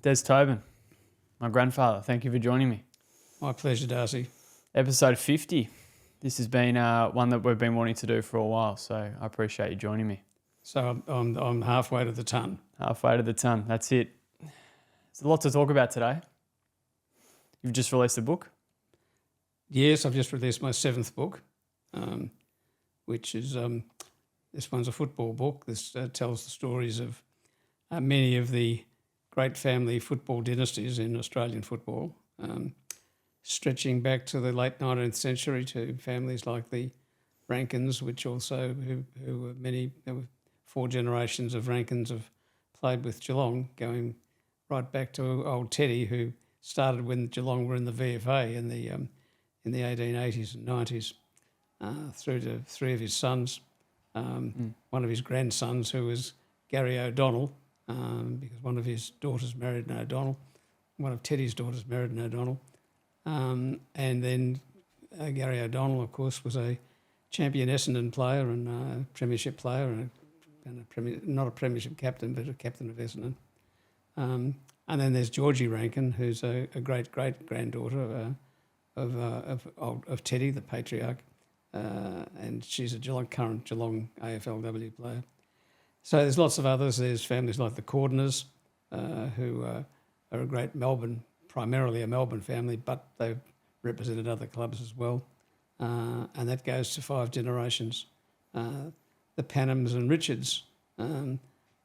Des Tobin, my grandfather. Thank you for joining me. My pleasure, Darcy. Episode 50. This has been one that we've been wanting to do for a while, so I appreciate you joining me. So I'm halfway to the ton. Halfway to the ton. That's it. There's a lot to talk about today. You've just released a book. Yes, I've just released my 7th book, which is this one's a football book. This tells the stories of many of the great family football dynasties in Australian football, stretching back to the late 19th century to families like the Rankins, which also who were there were 4 generations of Rankins have played with Geelong, going right back to old Teddy, who started when Geelong were in the VFA in the 1880s and 90s, through to 3 of his sons, one of his grandsons who was Gary O'Donnell, because one of his daughters married an O'Donnell, one of Teddy's daughters married an O'Donnell, and then Gary O'Donnell, of course, was a champion Essendon player and a premiership player and not a premiership captain, but a captain of Essendon. And then there's Georgie Rankin, who's a great-great-granddaughter of Teddy, the patriarch, and she's a current Geelong AFLW player. So there's lots of others. There's families like the Cordners, who are a great primarily a Melbourne family, but they've represented other clubs as well. And that goes to 5 generations. The Pannams and Richards. The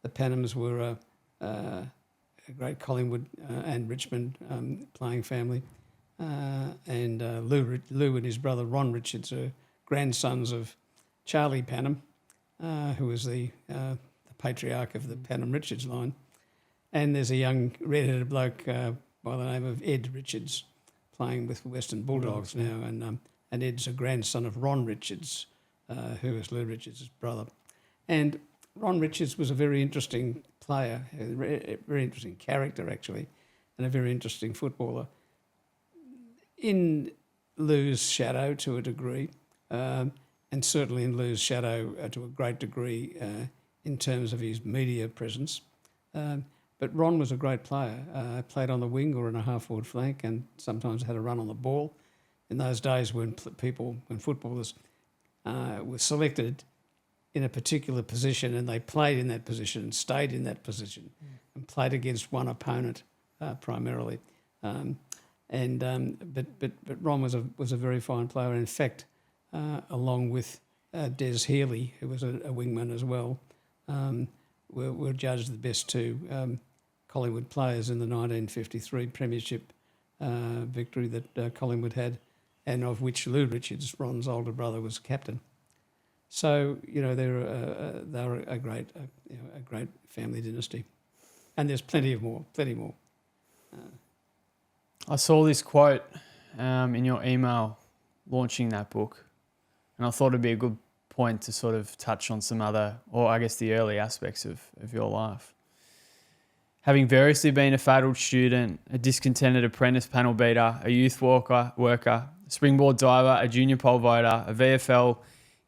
Pannams were a great Collingwood and Richmond playing family. And Lou and his brother Ron Richards are grandsons of Charlie Pannam, who was the patriarch of the Pannam-Richards line. And there's a young red-headed bloke by the name of Ed Richards playing with Western Bulldogs now. And Ed's a grandson of Ron Richards, who was Lou Richards' brother. And Ron Richards was a very interesting player, a very interesting character actually, and a very interesting footballer. In Lou's shadow to a degree, and certainly in Lou's shadow to a great degree in terms of his media presence. But Ron was a great player, played on the wing or in a half-forward flank and sometimes had a run on the ball. In those days when footballers were selected in a particular position and they played in that position and stayed in that position and played against one opponent primarily. But Ron was a very fine player. In fact, along with Des Healy, who was a wingman as well, were judged the best 2 Collingwood players in the 1953 premiership victory that Collingwood had, and of which Lou Richards, Ron's older brother, was captain. So they were a great family dynasty, and there's plenty more. I saw this quote in your email launching that book, and I thought it'd be a good point to sort of touch on some other, or I guess the early aspects of your life. Having variously been a faddled student, a discontented apprentice panel beater, a youth worker, a springboard diver, a junior pole vaulter, a VFL,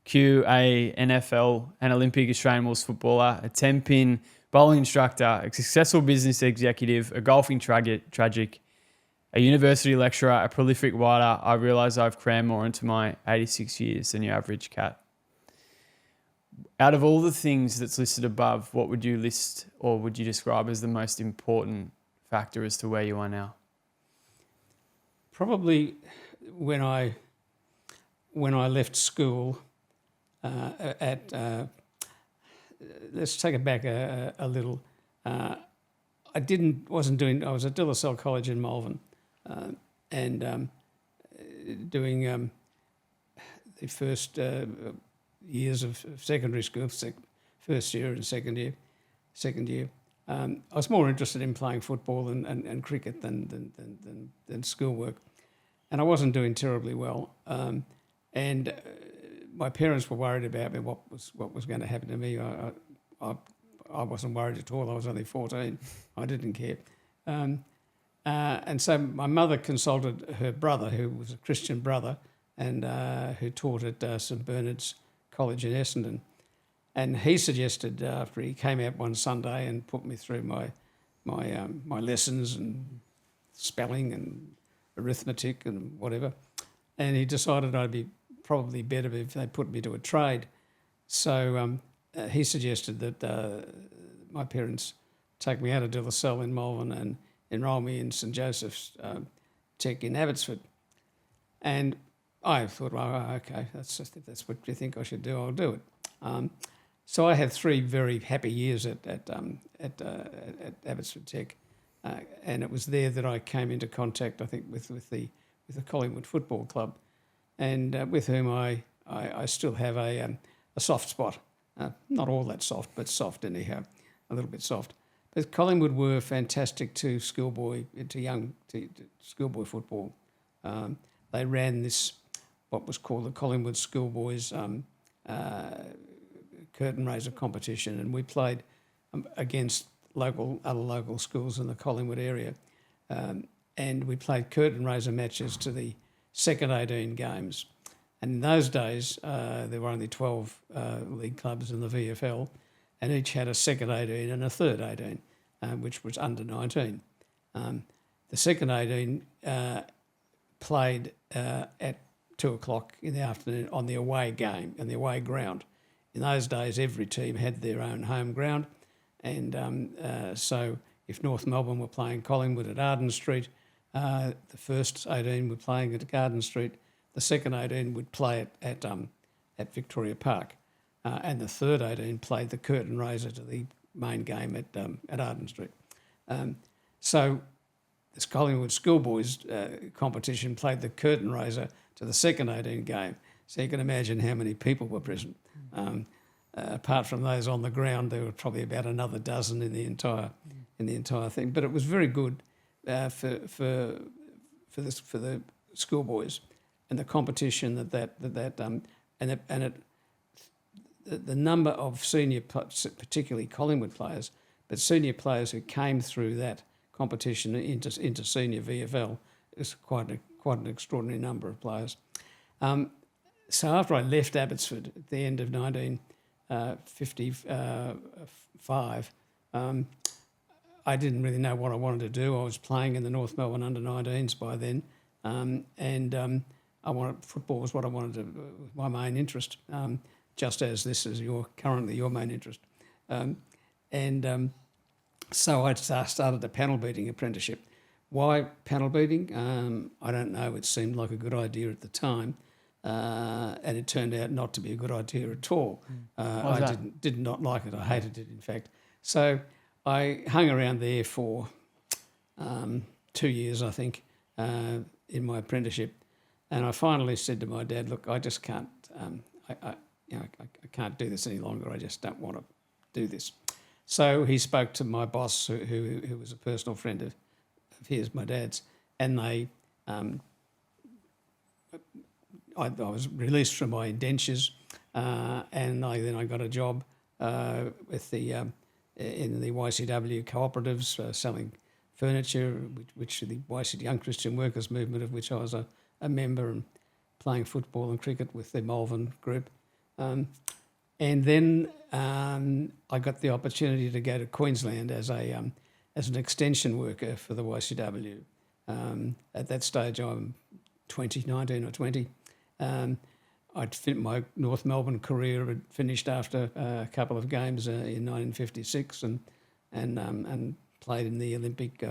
QA, NFL and Olympic Australian Rules footballer, a 10-pin bowling instructor, a successful business executive, a golfing tragic, a university lecturer, a prolific writer, I realise I've crammed more into my 86 years than your average cat. Out of all the things that's listed above, what would you list or would you describe as the most important factor as to where you are now? Probably when I left school let's take it back a little. I was at De La Salle College in Malvern and doing the first years of secondary school, first year and second year. I was more interested in playing football and cricket than schoolwork, and I wasn't doing terribly well. And my parents were worried about me, what was going to happen to me. I wasn't worried at all. I was only 14. I didn't care. And so my mother consulted her brother, who was a Christian brother, and who taught at St Bernard's College in Essendon. And he suggested, after he came out one Sunday and put me through my my lessons and spelling and arithmetic and whatever. And he decided I'd be probably better if they put me to a trade. So he suggested that my parents take me out of De La Salle in Malvern and enrol me in St Joseph's Tech in Abbotsford. And I thought, well, okay, if that's what you think I should do, I'll do it. So I had 3 very happy years at Abbotsford Tech, and it was there that I came into contact, I think, with the Collingwood Football Club, and with whom I still have a soft spot. Not all that soft, but soft anyhow, a little bit soft. But Collingwood were fantastic to schoolboy football. They ran this, what was called the Collingwood Schoolboys curtain raiser competition, and we played against other local schools in the Collingwood area, and we played curtain raiser matches to the second 18 games. And in those days, there were only 12 league clubs in the VFL, and each had a second 18 and a third 18, which was under 19. The second 18 played at 2 o'clock in the afternoon on the away game and the away ground. In those days, every team had their own home ground, and so if North Melbourne were playing Collingwood at Arden Street, the first 18 were playing at Garden Street, the second 18 would play at Victoria Park, and the third 18 played the curtain raiser to the main game at Arden Street. So this Collingwood Schoolboys competition played the curtain raiser to the second 18 game. So you can imagine how many people were present. Apart from those on the ground, there were probably about another dozen in the entire thing. But it was very good for the schoolboys, and the competition the number of senior, particularly Collingwood players, but senior players who came through that competition into senior VFL is quite an extraordinary number of players. So after I left Abbotsford at the end of 1955, I didn't really know what I wanted to do. I was playing in the North Melbourne under-19s by then, and football was what I wanted to, my main interest, just as this is currently your main interest. So I started a panel beating apprenticeship. Why panel beating? I don't know. It seemed like a good idea at the time. And it turned out not to be a good idea at all. I did not like it. I hated it, in fact. So I hung around there for 2 years, I think, in my apprenticeship, and I finally said to my dad, "Look, I just can't. I can't do this any longer. I just don't want to do this." So he spoke to my boss, who was a personal friend of his, my dad's, and they. I was released from my indentures, and then I got a job with in the YCW cooperatives, selling furniture, which the YC Young Christian Workers Movement, of which I was a member, and playing football and cricket with the Malvern group. And then I got the opportunity to go to Queensland as an extension worker for the YCW. At that stage, I'm 19 or 20. My North Melbourne career had finished after a couple of games in 1956, and played in the Olympic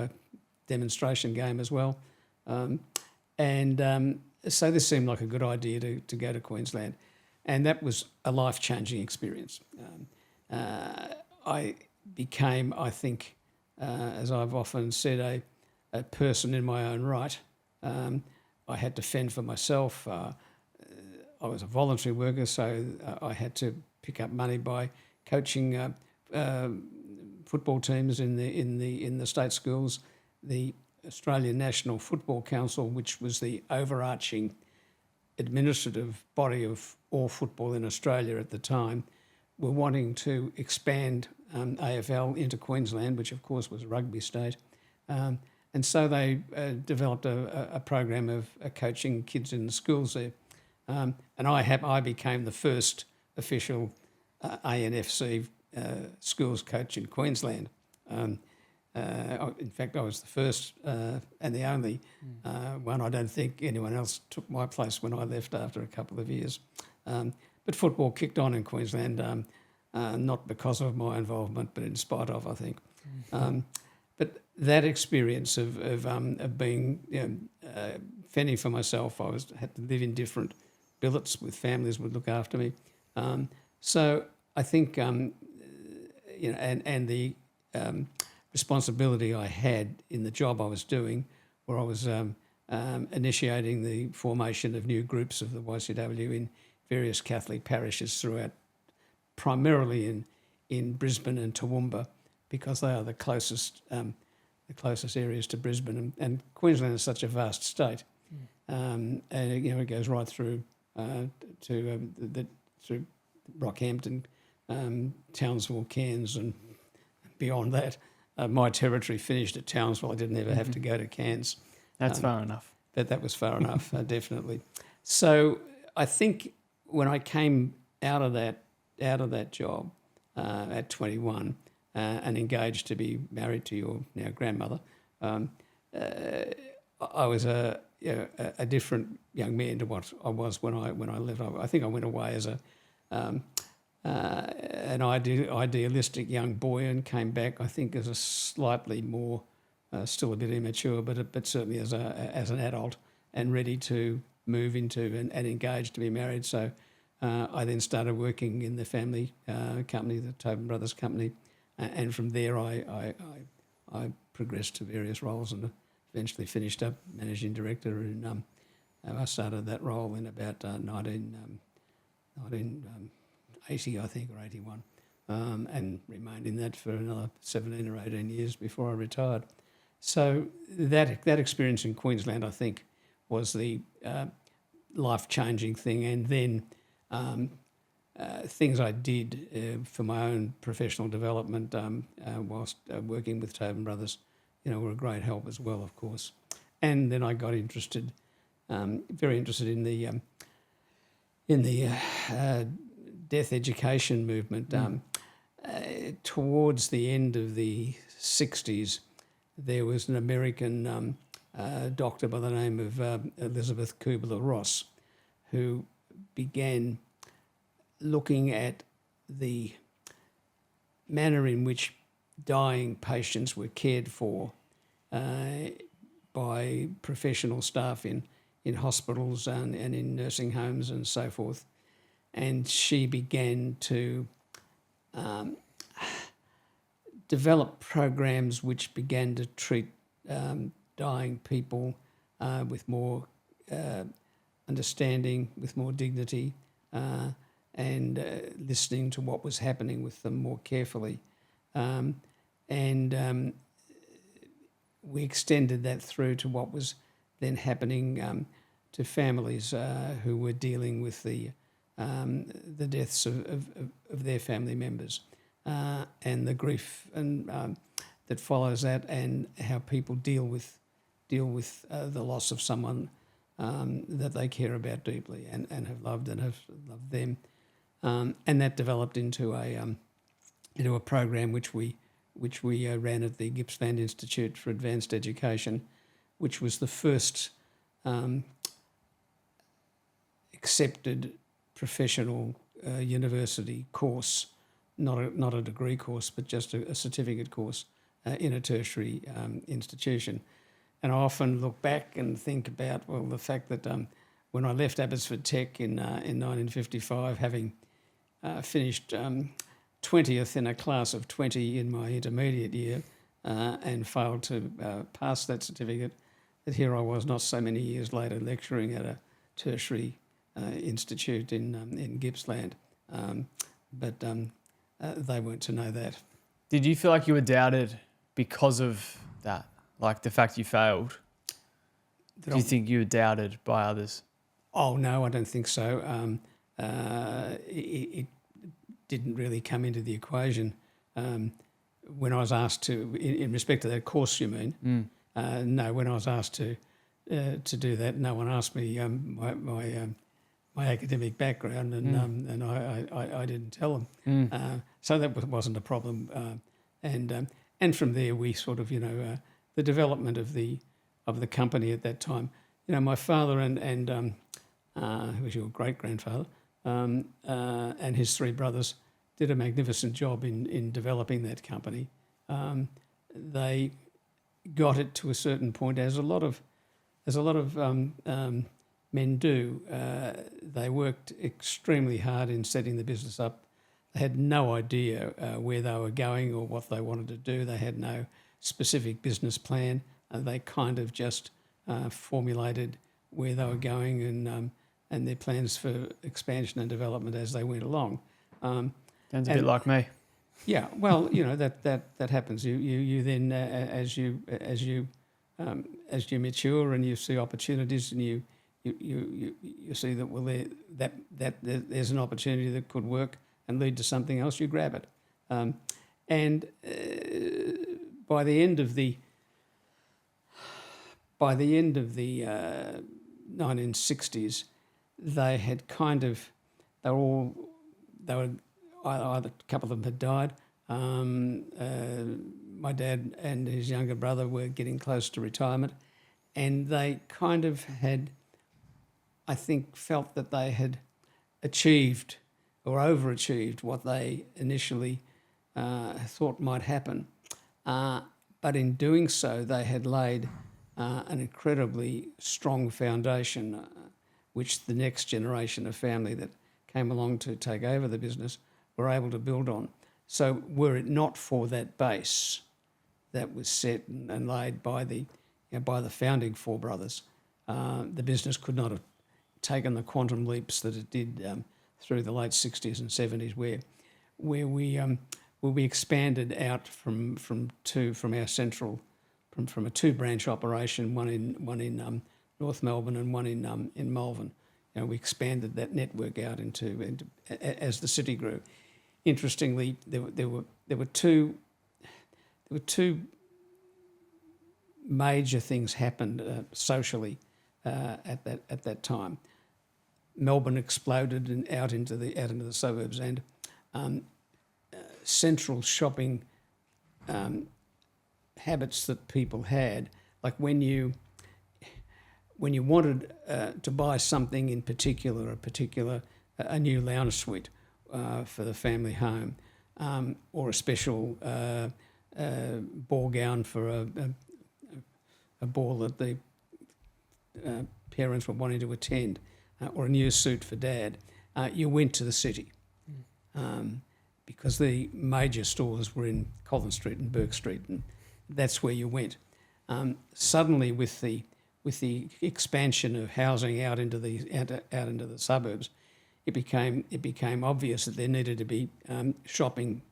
demonstration game as well. So this seemed like a good idea to go to Queensland, and that was a life-changing experience. I became, I think, as I've often said, a person in my own right. I had to fend for myself. I was a voluntary worker, so I had to pick up money by coaching football teams in the state schools. The Australian National Football Council, which was the overarching administrative body of all football in Australia at the time, were wanting to expand AFL into Queensland, which of course was a rugby state. And so they developed a program of coaching kids in the schools there. And I became the first official ANFC schools coach in Queensland. in fact, I was the first and the only one. I don't think anyone else took my place when I left after a couple of years. But football kicked on in Queensland, not because of my involvement, but in spite of, I think. But that experience of being fending for myself, had to live in different billets with families would look after me. So I think and the responsibility I had in the job I was doing, where I was initiating the formation of new groups of the YCW in various Catholic parishes throughout, primarily in Brisbane and Toowoomba, because they are the closest areas to Brisbane, and Queensland is such a vast state, and it goes right through through Rockhampton, Townsville, Cairns, and beyond that. My territory finished at Townsville. I didn't ever have to go to Cairns. That's far enough. But that was far enough, definitely. So I think when I came out of that job at 21 and engaged to be married to your now grandmother, I was a different young man to what I was when I left. I think I went away as an idealistic young boy and came back, I think, as a slightly more, still a bit immature, but certainly as an adult and ready to move into and engaged to be married. So I then started working in the family company, the Tobin Brothers company, and from there I progressed to various roles and eventually finished up managing director. And I started that role in about 1980, I think, or 81, and remained in that for another 17 or 18 years before I retired. So that experience in Queensland, I think, was the life-changing thing. And then things I did for my own professional development whilst working with Tobin Brothers, were a great help as well, of course. And then I got interested, very interested in the death education movement. Towards the end of the 60s, there was an American doctor by the name of Elizabeth Kubler-Ross, who began looking at the manner in which dying patients were cared for by professional staff in hospitals and in nursing homes and so forth. And she began to develop programs which began to treat dying people with more understanding, with more dignity, and listening to what was happening with them more carefully. We extended that through to what was then happening to families who were dealing with the deaths of their family members and the grief and that follows that, and how people deal with the loss of someone that they care about deeply and have loved them, and that developed into a program which we ran at the Gippsland Institute for Advanced Education, which was the first accepted professional university course, not a degree course, but just a certificate course in a tertiary institution. And I often look back and think about, the fact that when I left Abbotsford Tech in 1955, having finished 20th in a class of 20 in my intermediate year and failed to pass that certificate, that here I was not so many years later lecturing at a tertiary institute in Gippsland. But they weren't to know that. Did you feel like you were doubted because of that? Like the fact you failed? Do you think you were doubted by others? Oh, no, I don't think so. It didn't really come into the equation. When I was asked to, in respect to that course, you mean? No, when I was asked to do that, no one asked me my academic background, and I didn't tell them. So that wasn't a problem. And and from there we sort of, the development of the company at that time. My father and who was your great grandfather, and his three brothers did a magnificent job in developing that company. They got it to a certain point, as a lot of men do. They worked extremely hard in setting the business up. They had no idea where they were going or what they wanted to do. They had no specific business plan. They kind of just formulated where they were going and their plans for expansion and development as they went along. Sounds a bit like me. Yeah, well, that happens. You then as you mature and you see opportunities and you see that that there's an opportunity that could work and lead to something else, you grab it. And by the end of the 1960s, they had either a couple of them had died. My dad and his younger brother were getting close to retirement, and they kind of had, I think, felt that they had achieved or overachieved what they initially thought might happen. But in doing so, they had laid an incredibly strong foundation, which the next generation of family that came along to take over the business were able to build on. So were it not for that base that was set and laid by the founding four brothers, the business could not have taken the quantum leaps that it did through the late 60s and 70s, where we expanded out from a two-branch operation, one in North Melbourne and one in Malvern. We expanded that network out into as the city grew. Interestingly, there were two major things happened socially at that time. Melbourne exploded and out into the suburbs, and central shopping habits that people had, like when you wanted to buy something in particular, a new lounge suite for the family home, or a special ball gown for a ball that the parents were wanting to attend, or a new suit for Dad, you went to the city, because the major stores were in Collins Street and Burke Street, and that's where you went. Suddenly, with the expansion of housing out into the suburbs, it became obvious that there needed to be shopping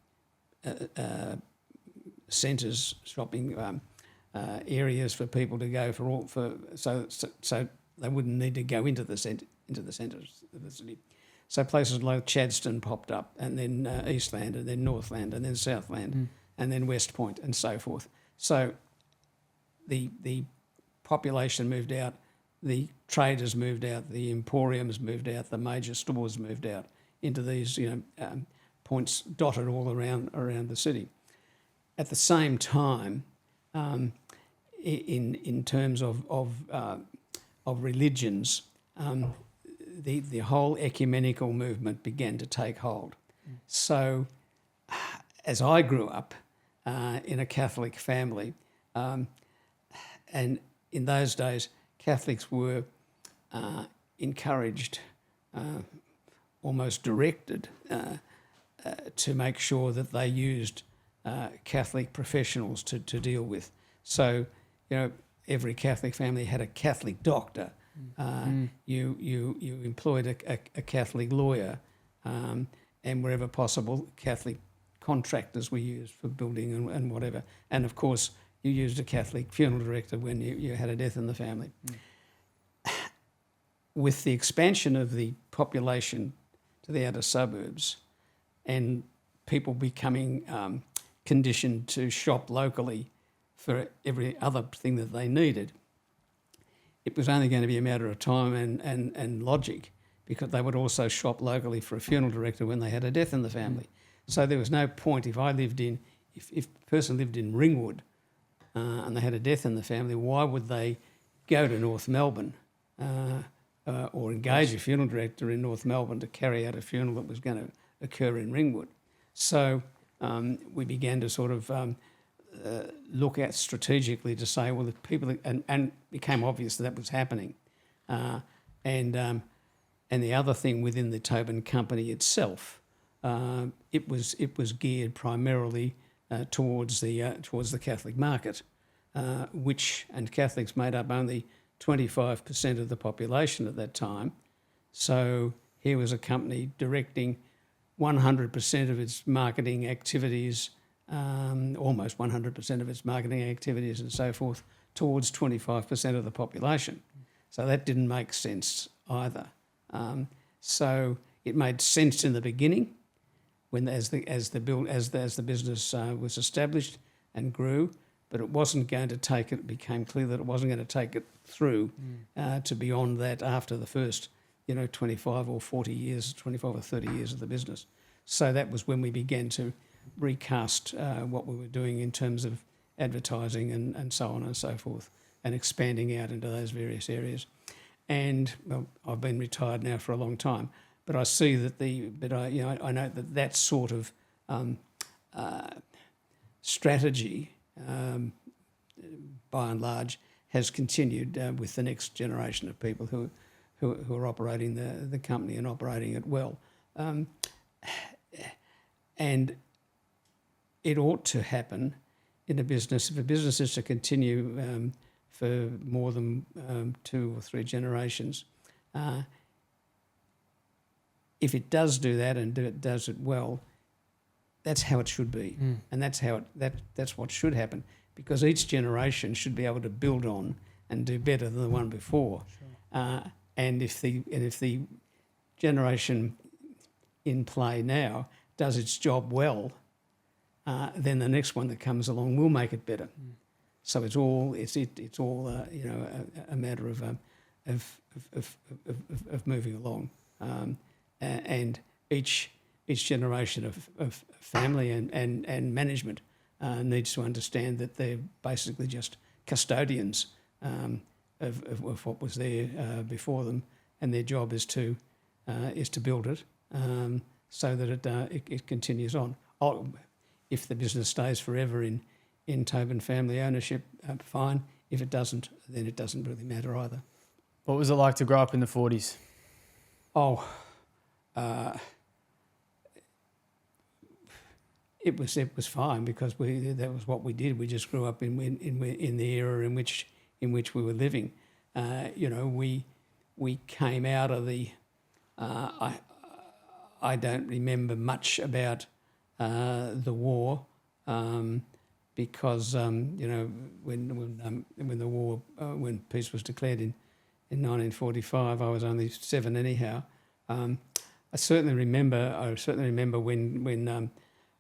centres, shopping areas for people to go so they wouldn't need to go into the centres of the city. So places like Chadstone popped up, and then Eastland, and then Northland, and then Southland, and then West Point, and so forth. So the population moved out, the traders moved out, the emporiums moved out, the major stores moved out into these points dotted all around the city. At the same time, in terms of religions, the whole ecumenical movement began to take hold. So, as I grew up in a Catholic family, and in those days, Catholics were encouraged, almost directed, to make sure that they used Catholic professionals to deal with. So, every Catholic family had a Catholic doctor. You employed a Catholic lawyer, and wherever possible, Catholic contractors were used for building and whatever. And of course, you used a Catholic funeral director when you had a death in the family. With the expansion of the population to the outer suburbs and people becoming conditioned to shop locally for every other thing that they needed, it was only going to be a matter of time and logic, because they would also shop locally for a funeral director when they had a death in the family. So there was no point, if I lived in if a person lived in Ringwood and they had a death in the family, why would they go to North Melbourne or engage a funeral director in North Melbourne to carry out a funeral that was going to occur in Ringwood? So we began to sort of look at strategically to say, well, the people, and it became obvious that was happening. And the other thing within the Tobin company itself, it was geared primarily towards the Catholic market, and Catholics made up only 25% of the population at that time. So here was a company directing 100% of its marketing activities, almost 100% of its marketing activities and so forth, towards 25% of the population. So that didn't make sense either. So it made sense in the beginning, when as the business was established and grew, but it wasn't going to take it. It became clear that it wasn't going to take it through to beyond that after the first, 25 or 40 years, 25 or 30 years of the business. So that was when we began to recast what we were doing in terms of advertising and so on and so forth, and expanding out into those various areas. And well, I've been retired now for a long time, but I see that I know that sort of strategy, by and large, has continued with the next generation of people who are operating the company and operating it well. And it ought to happen in a business. If a business is to continue for more than 2 or 3 generations, if it does do that and does it well, that's how it should be, and that's what should happen, because each generation should be able to build on and do better than the one before. Sure. And if the generation in play now does its job well, then the next one that comes along will make it better. So it's all a matter of moving along, and each generation of family and management needs to understand that they're basically just custodians of what was there before them, and their job is to build it so that it continues on. If the business stays forever in Tobin family ownership, fine. If it doesn't, then it doesn't really matter either. What was it like to grow up in the 40s? It was fine, because that was what we did. We just grew up in the era in which we were living. We came out of the. I don't remember much about the war, because when the war when peace was declared in 1945, I was only 7 anyhow. I certainly remember when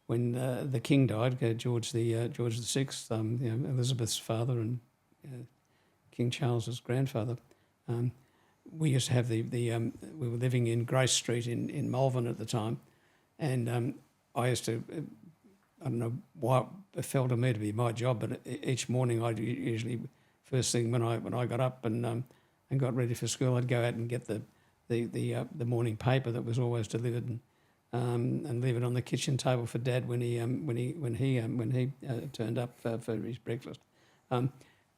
the King died, George the Sixth, Elizabeth's father and King Charles's grandfather. We used to have we were living in Grace Street in Malvern at the time, and I used to, I don't know why it fell to me to be my job, but each morning I'd usually, first thing when I got up and got ready for school, I'd go out and get the morning paper that was always delivered, and leave it on the kitchen table for Dad when he turned up for his breakfast. And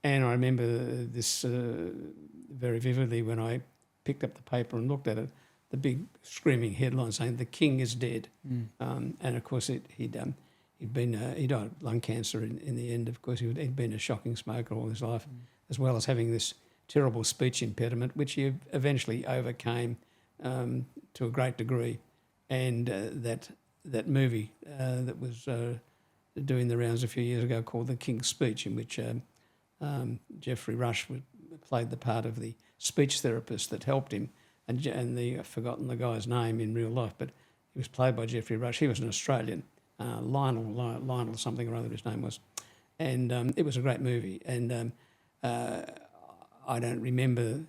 I remember this very vividly when I picked up the paper and looked at it, the big screaming headline saying "The King is dead," and of course he died of lung cancer in the end. Of course he'd been a shocking smoker all his life, as well as having this terrible speech impediment, which he eventually overcame to a great degree. And that movie that was doing the rounds a few years ago called The King's Speech, in which Geoffrey Rush played the part of the speech therapist that helped him, and I've forgotten the guy's name in real life, but he was played by Geoffrey Rush. He was an Australian, Lionel something or other his name was, and it was a great movie. And I don't remember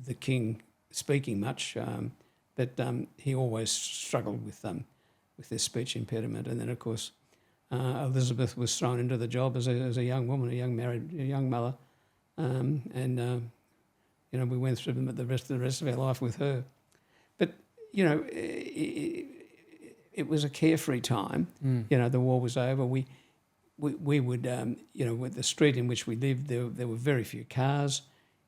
the King speaking much, but he always struggled with this speech impediment. And then, of course, Elizabeth was thrown into the job as a young woman, a young mother, we went through the rest of our life with her. But it was a carefree time. The war was over. We would with the street in which we lived, there were very few cars.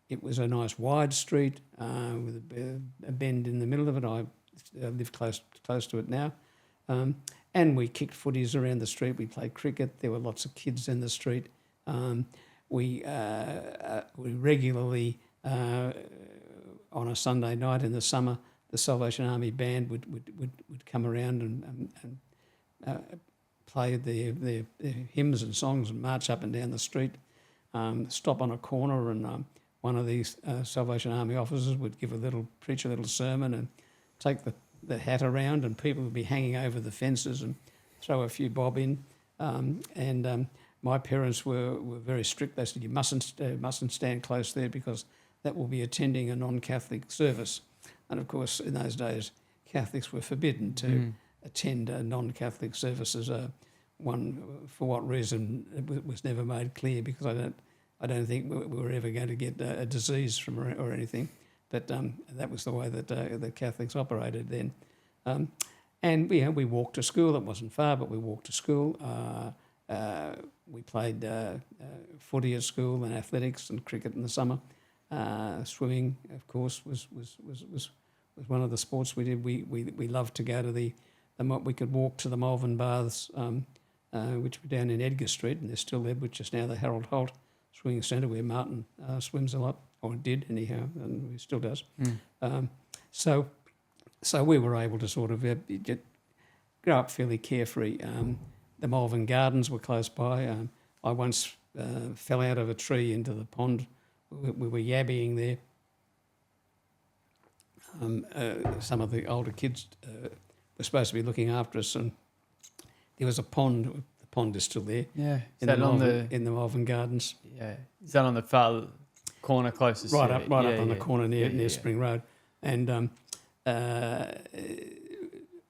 It was a nice wide street with a bend in the middle of it. I live close to it now. And we kicked footies around the street. We played cricket. There were lots of kids in the street. We regularly, on a Sunday night in the summer, the Salvation Army band would come around and play their hymns and songs and march up and down the street, stop on a corner, and one of these Salvation Army officers would preach a little sermon and take the hat around, and people would be hanging over the fences and throw a few bob in. My parents were very strict. They said you mustn't stand close there because that will be attending a non-Catholic service. And of course, in those days, Catholics were forbidden to attend non-Catholic services. For what reason, it was never made clear, because I don't think we were ever going to get a disease from or anything. But that was the way that the Catholics operated then. And we walked to school. It wasn't far, but we walked to school. We played footy at school and athletics and cricket in the summer. Swimming, of course, was one of the sports we did. We loved to go to we could walk to the Malvern Baths, which were down in Edgar Street, and they're still there, which is now the Harold Holt Swimming Centre, where Martin swims a lot, or did anyhow, and he still does. So we were able to sort of grow up fairly carefree. The Malvern Gardens were close by. I once fell out of a tree into the pond. We were yabbying there. Some of the older kids were supposed to be looking after us, and there was a pond. The pond is still there. Yeah, in the Malvern Gardens. Yeah, is that on the far corner closest? Right up on the corner near Spring Road, and I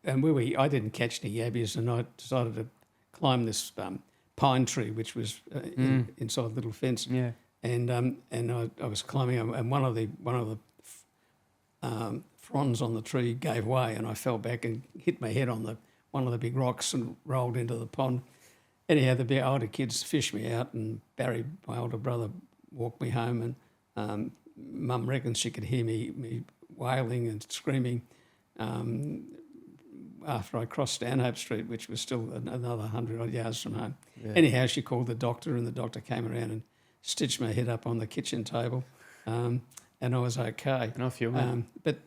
didn't catch any yabbies, and I decided to climb this pine tree, which was inside a little fence. Yeah. And I was climbing, and one of the fronds on the tree gave way, and I fell back and hit my head on one of the big rocks and rolled into the pond. Anyhow, the older kids fished me out, and Barry, my older brother, walked me home, and Mum reckons she could hear me wailing and screaming after I crossed Stanhope Street, which was still another 100-odd yards from home. Yeah. Anyhow, she called the doctor, and the doctor came around and stitched my head up on the kitchen table, and I was okay. And off you went. But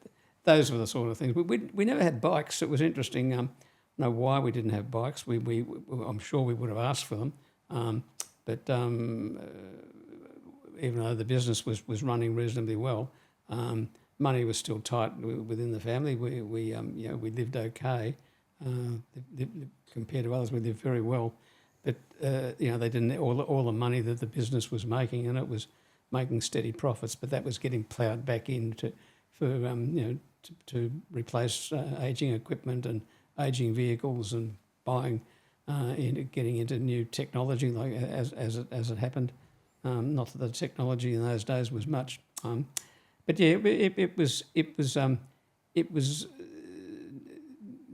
those were the sort of things. We never had bikes. It was interesting. I don't know why we didn't have bikes. I'm sure we would have asked for them, but even though the business was running reasonably well, money was still tight within the family. We lived okay compared to others. We lived very well. But they didn't all the money that the business was making, and it was making steady profits. But that was getting ploughed back in to replace ageing equipment and ageing vehicles, and buying, getting into new technology, like as it happened. Not that the technology in those days was much, but yeah, it was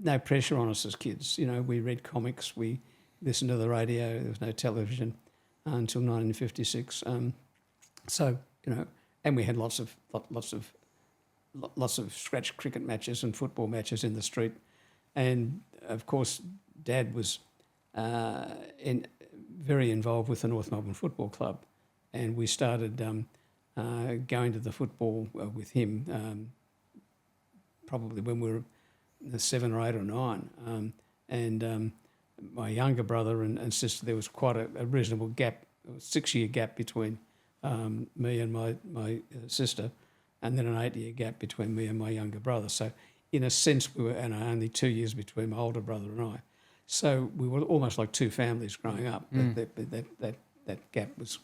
no pressure on us as kids. We read comics, we listened to the radio. There was no television until 1956. And we had lots of scratch cricket matches and football matches in the street. And of course, Dad was very involved with the North Melbourne Football Club, and we started going to the football with him probably when we were 7 or 8 or 9. My younger brother and sister, there was quite a reasonable gap, a 6-year gap between me and my sister, and then an 8-year gap between me and my younger brother. So in a sense, we were only 2 years between my older brother and I. So we were almost like two families growing up. That gap was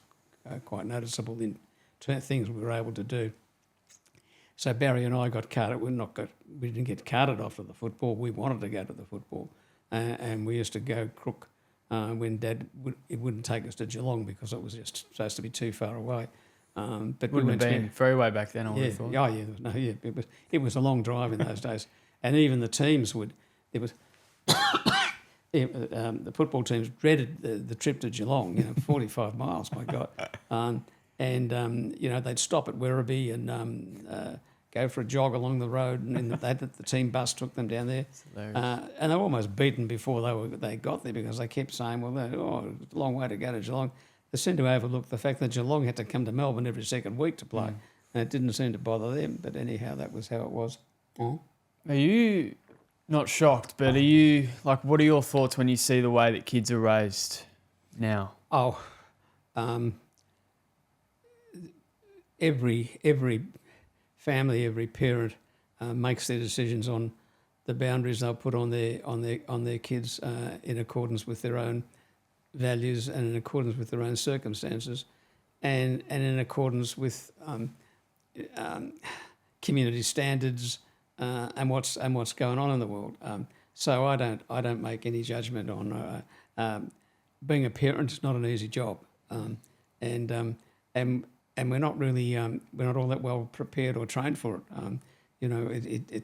quite noticeable in things we were able to do. So Barry and I got carted. We didn't get carted off to the football. We wanted to go to the football, and we used to go crook when Dad it wouldn't take us to Geelong because it was just supposed to be too far away. But we Wouldn't have went been very way back then, I would yeah, have thought. oh yeah, no, yeah. It was a long drive in those days, and even the teams would. It was the football teams dreaded the trip to Geelong. 45 miles, my God, they'd stop at Werribee and go for a jog along the road, and the team bus took them down there, and they were almost beaten before they got there because they kept saying, "Well, it's a long way to go to Geelong." They seemed to overlook the fact that Geelong had to come to Melbourne every second week to play, and it didn't seem to bother them. But anyhow, that was how it was. Are you not shocked, but are you what are your thoughts when you see the way that kids are raised now? Oh, every family, every parent makes their decisions on the boundaries they'll put on their kids in accordance with their own values and in accordance with their own circumstances, and in accordance with community standards and what's going on in the world. So I don't make any judgment on being a parent. Is not an easy job, and we're not really we're not all that well prepared or trained for it.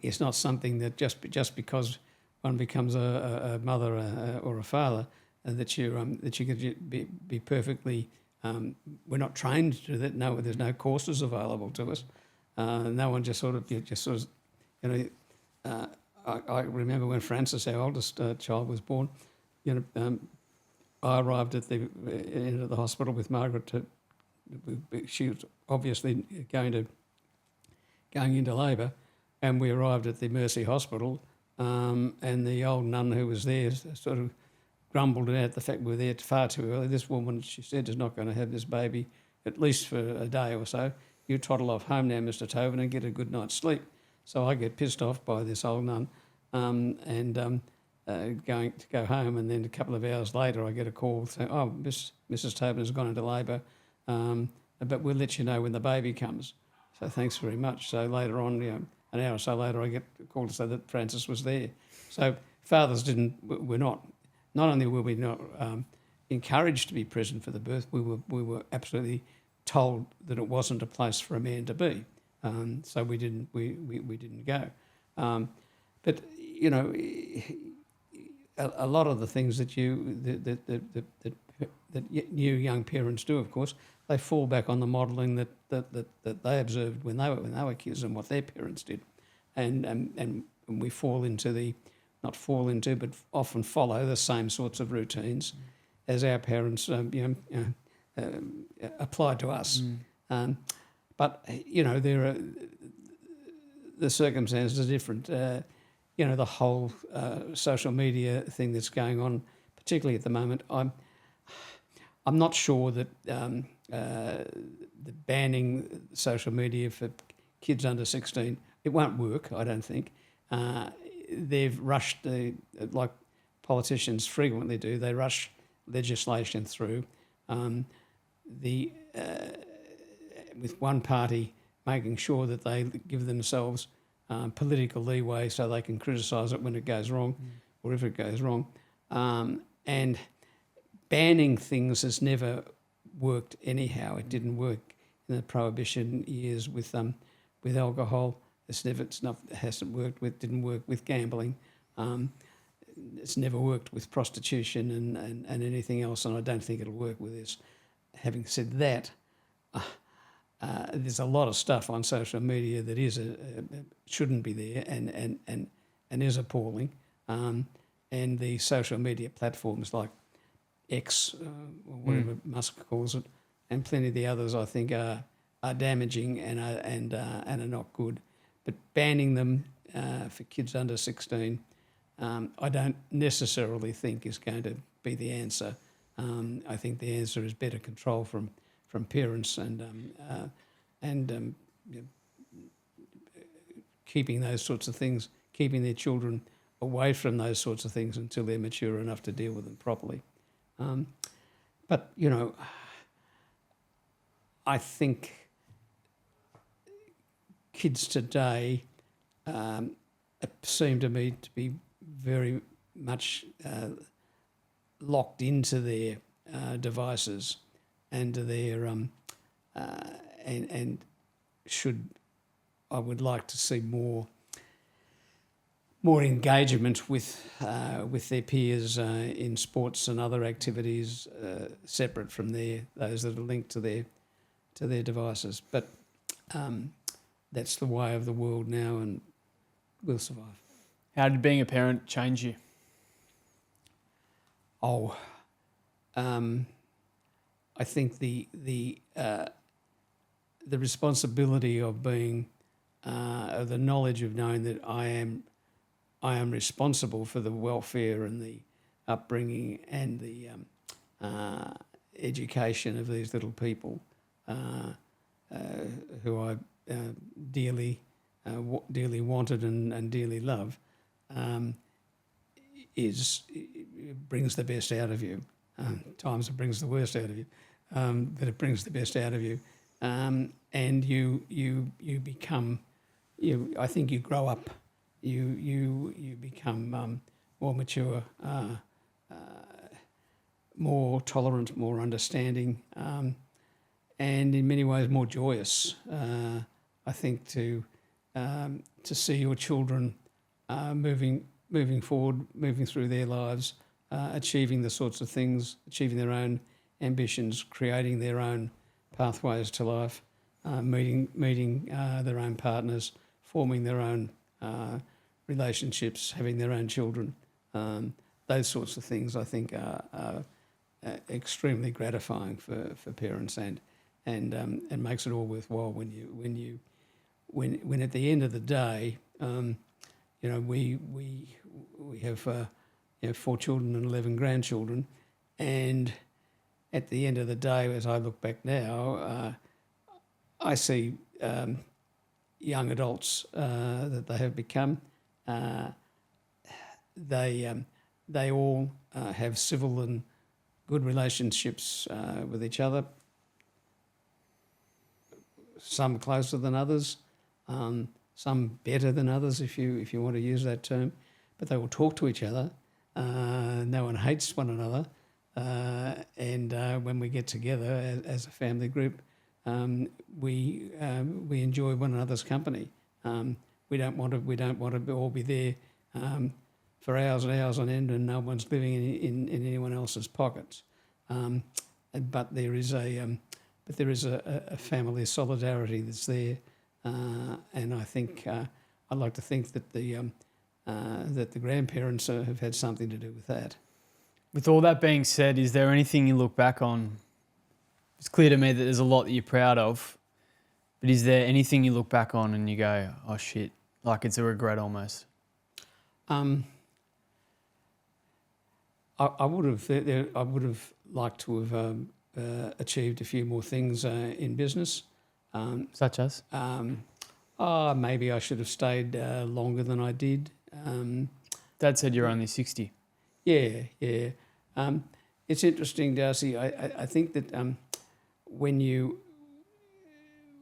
It's not something that just because one becomes a mother or a father that you could be perfectly. We're not trained to do that. No, there's no courses available to us. No one just sort of. I remember when Francis, our oldest child, was born. I arrived at into the hospital with Margaret. She was obviously going into labour, and we arrived at the Mercy Hospital. And the old nun who was there sort of grumbled at the fact we were there far too early. This woman, she said, is not going to have this baby at least for a day or so. You toddle off home now, Mr. Tobin, and get a good night's sleep. So I get pissed off by this old nun going to go home, and then a couple of hours later I get a call saying, "Oh, Mrs. Tobin has gone into labour, but we'll let you know when the baby comes." So thanks very much. So later on, an hour or so later, I get a call to say that Francis was there. So fathers not only were we not encouraged to be present for the birth, we were absolutely told that it wasn't a place for a man to be. So we didn't go. But a lot of the things that new young parents do, of course, they fall back on the modelling that they observed when they were kids and what their parents did, and we fall into but often follow the same sorts of routines as our parents applied to us. But there are the circumstances are different. The whole social media thing that's going on, particularly at the moment, I'm not sure that the banning social media for kids under 16, it won't work, I don't think. They've rushed, like politicians frequently do, they rush legislation through. With one party making sure that they give themselves political leeway so they can criticise it when it goes wrong or if it goes wrong. And banning things has never worked anyhow. It didn't work in the Prohibition years with alcohol. Didn't work with gambling. It's never worked with prostitution and anything else, and I don't think it'll work with this. Having said that, there's a lot of stuff on social media that shouldn't be there and is appalling. And the social media platforms like X or whatever Musk calls it, and plenty of the others, I think are damaging and are not good. But banning them for kids under 16, I don't necessarily think is going to be the answer. I think the answer is better control from parents and keeping those sorts of things, keeping their children away from those sorts of things until they're mature enough to deal with them properly. But I think kids today seem to me to be very much locked into their devices and to their and should I would like to see more engagement with their peers in sports and other activities separate from those that are linked to their devices. But that's the way of the world now, and we'll survive. How did being a parent change you? I think the responsibility of being, the knowledge of knowing that I am responsible for the welfare and the upbringing and the education of these little people who I dearly wanted and dearly love, it brings the best out of you. Times it brings the worst out of you, but it brings the best out of you, and you become, I think you grow up, you become more mature, more tolerant, more understanding, and in many ways more joyous. I think to see your children moving forward, moving through their lives, achieving the sorts of things, achieving their own ambitions, creating their own pathways to life, meeting their own partners, forming their own relationships, having their own children. Those sorts of things I think are extremely gratifying for parents and makes it all worthwhile when at the end of the day, we have 4 children and 11 grandchildren, and at the end of the day, as I look back now, I see young adults that they have become. They all have civil and good relationships with each other. Some closer than others, some better than others, if you want to use that term. But they will talk to each other. No one hates one another, and when we get together as a family group, we enjoy one another's company. We don't want to all be there for hours and hours on end, and no one's living in anyone else's pockets. But there is a family solidarity that's there, and I think I'd like to think that the grandparents have had something to do with that. With all that being said, is there anything you look back on? It's clear to me that there's a lot that you're proud of, but is there anything you look back on and you go, oh shit, like it's a regret almost? I would have liked to have achieved a few more things in business. Such as? Maybe I should have stayed longer than I did. Dad said you're only 60. Yeah. It's interesting, Darcy. I think that when you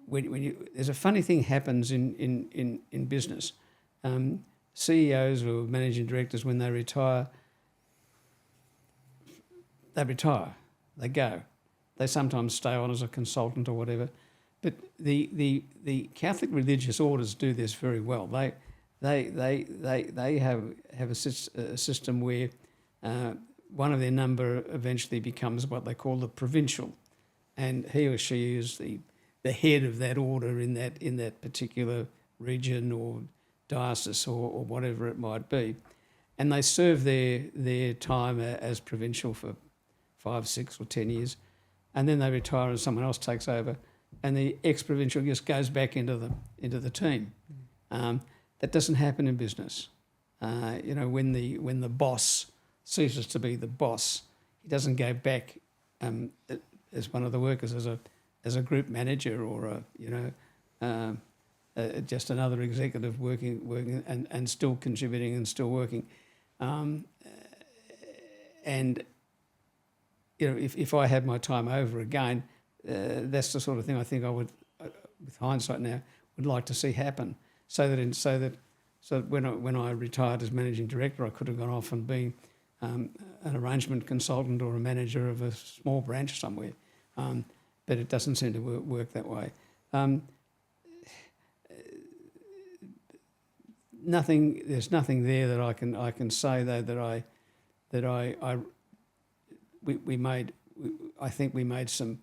there's a funny thing happens in business. CEOs or managing directors, when they retire, they go. They sometimes stay on as a consultant or whatever. But the Catholic religious orders do this very well. They have a system where one of their number eventually becomes what they call the provincial, and he or she is the head of that order in that particular region or diocese or whatever it might be, and they serve their time as provincial for 5, 6 or 10 years, and then they retire and someone else takes over, and the ex-provincial just goes back into the team. That doesn't happen in business. When the boss ceases to be the boss, he doesn't go back as one of the workers, as a group manager or just another executive working and still contributing and still working. If I had my time over again, that's the sort of thing I think I would, with hindsight now, would like to see happen, so that So when I retired as managing director, I could have gone off and been an arrangement consultant or a manager of a small branch somewhere, but it doesn't seem to work that way. There's nothing there that I can say though I think we made some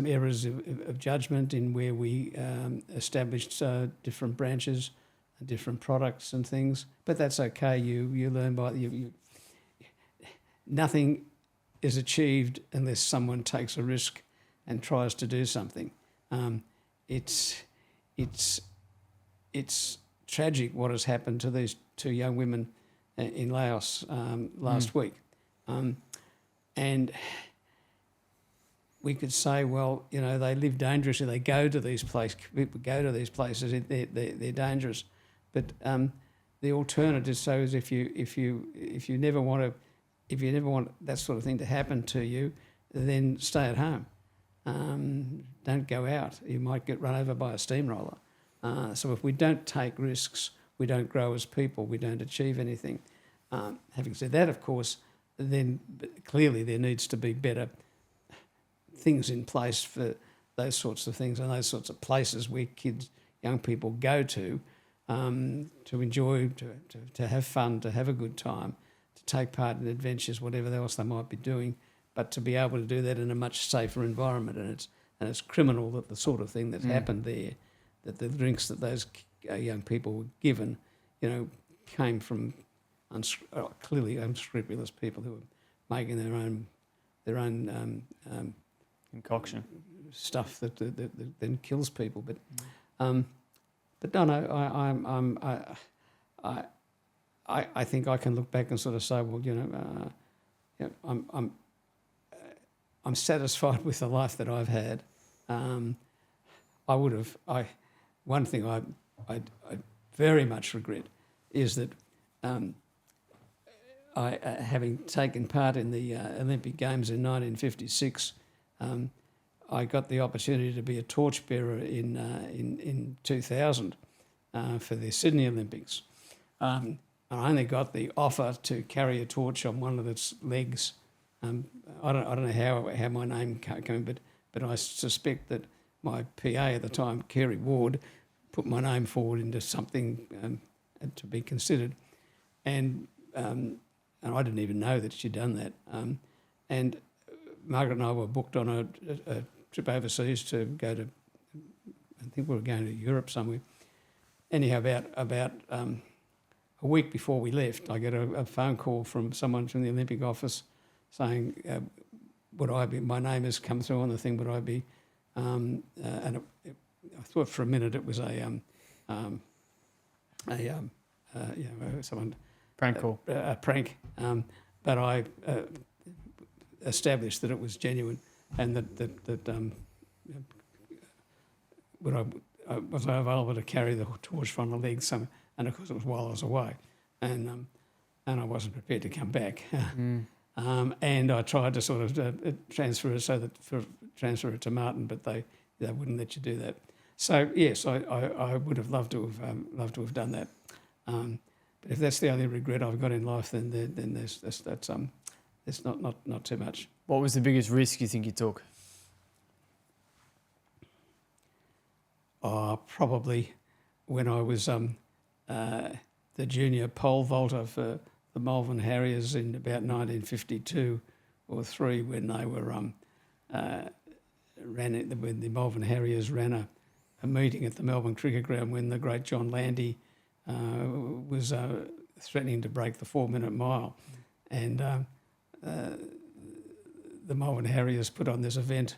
errors of judgment in where we established different branches, different products and things. But that's okay. You learn by nothing is achieved unless someone takes a risk and tries to do something. It's tragic what has happened to these two young women in Laos last week, and we could say, well, you know, they live dangerously. They go to these places. People go to these places. They're dangerous, but the alternative so is if you never want that sort of thing to happen to you, then stay at home. Don't go out. You might get run over by a steamroller. So if we don't take risks, we don't grow as people. We don't achieve anything. Having said that, of course, then clearly there needs to be better things in place for those sorts of things and those sorts of places where young people go to enjoy, to have fun, to have a good time, to take part in adventures, whatever else they might be doing, but to be able to do that in a much safer environment. And it's criminal that the sort of thing that's happened there, that the drinks that those young people were given, you know, came from clearly unscrupulous people who were making their own concoction stuff that then kills people. But no, I think I can look back and sort of say, well, you know, I'm satisfied with the life that I've had. One thing I very much regret is that having taken part in the Olympic Games in 1956, I got the opportunity to be a torchbearer in 2000 for the Sydney Olympics. I only got the offer to carry a torch on one of its legs. I don't know how my name came, but I suspect that my PA at the time, Kerry Ward, put my name forward into something to be considered, and I didn't even know that she'd done that. And Margaret and I were booked on a trip overseas to go to, I think we were going to Europe somewhere. Anyhow, about a week before we left, I get a phone call from someone from the Olympic office saying, my name has come through on the thing, would I be, and I thought for a minute it was someone prank call, a prank, but I established that it was genuine, and that I was available to carry the torch from the legs, and of course it was while I was away, and I wasn't prepared to come back, and I tried to sort of transfer it to Martin, but they wouldn't let you do that. So yes, I would have loved to have done that. But if that's the only regret I've got in life, then that's not too much. What was the biggest risk you think you took? Probably when I was the junior pole vaulter for the Malvern Harriers in about 1952 or 3, when they were when the Malvern Harriers ran a meeting at the Melbourne Cricket Ground when the great John Landy was threatening to break the 4-minute mile, and the Malvern Harriers put on this event,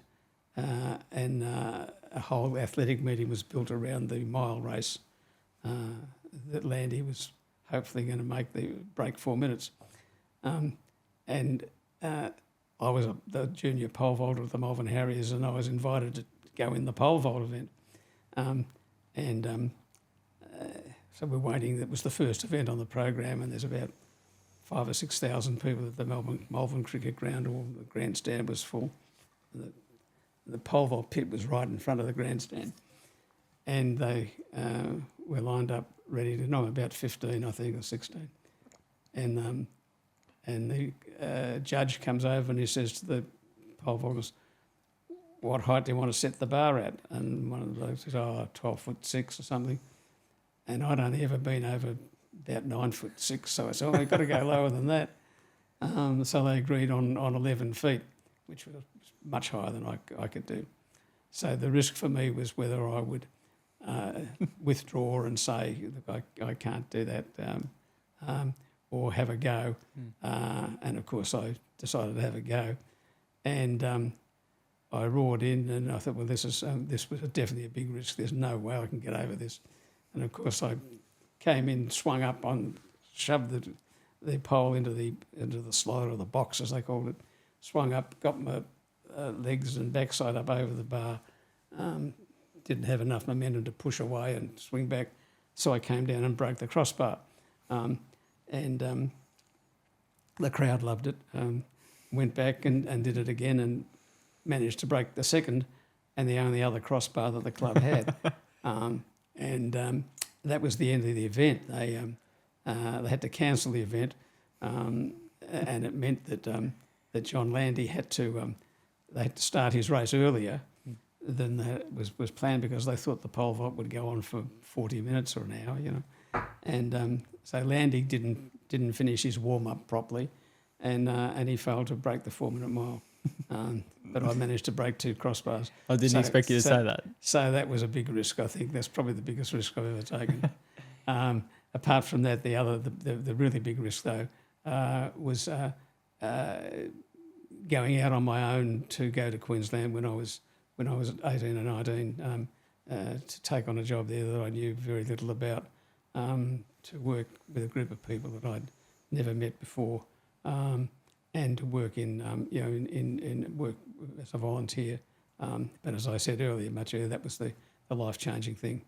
and a whole athletic meeting was built around the mile race that Landy was hopefully going to break 4 minutes, and I was the junior pole vaulter of the Malvern Harriers, and I was invited to go in the pole vault event, so we're waiting. That was the first event on the program, and there's about 5,000 or 6,000 people at the Malvern Cricket Ground. All the grandstand was full. The pole vault pit was right in front of the grandstand, and we're lined up ready to. No, I'm about 15, I think, or 16, and the judge comes over and he says to the poll vaulters, "What height do you want to set the bar at?" And one of the blokes says, 12'6" or something. And I'd only ever been over about 9'6", so I said, "Oh, we've got to go lower than that." So they agreed on 11 feet, which was much higher than I could do. So the risk for me was whether I would withdraw and say, "Look, I can't do that," or have a go. And of course, I decided to have a go, and I roared in, and I thought, well, this was definitely a big risk. There's no way I can get over this. And of course, I came in, swung up shoved the pole into the slider, or the box as they called it, swung up, got my legs and backside up over the bar. Didn't have enough momentum to push away and swing back, so I came down and broke the crossbar. And the crowd loved it. Went back and did it again and managed to break the second and the only other crossbar that the club had. That was the end of the event. They had to cancel the event, and it meant that John Landy had to start his race earlier than was planned, because they thought the pole vault would go on for 40 minutes or an hour, you know. And so Landy didn't finish his warm up properly, and he failed to break the 4-minute mile. But I managed to break 2 crossbars. I didn't expect you to say that. So that was a big risk. I think that's probably the biggest risk I've ever taken. Apart from that, the really big risk though was going out on my own to go to Queensland when I was 18 and 19 to take on a job there that I knew very little about, to work with a group of people that I'd never met before. And to work in work as a volunteer. But as I said much earlier, that was the life-changing thing.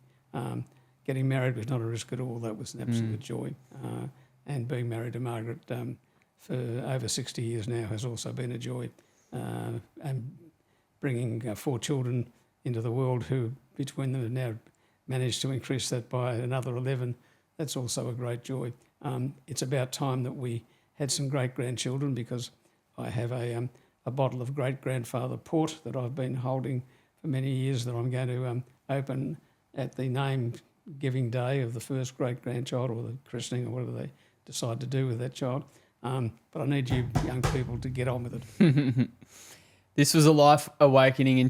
Getting married was not a risk at all. That was an absolute joy. And being married to Margaret for over 60 years now has also been a joy. And bringing 4 children into the world, who between them have now managed to increase that by another 11, that's also a great joy. It's about time that we had some great-grandchildren, because I have a bottle of great-grandfather port that I've been holding for many years that I'm going to open at the name-giving day of the first great-grandchild, or the christening, or whatever they decide to do with that child. But I need you young people to get on with it. This was a life awakening and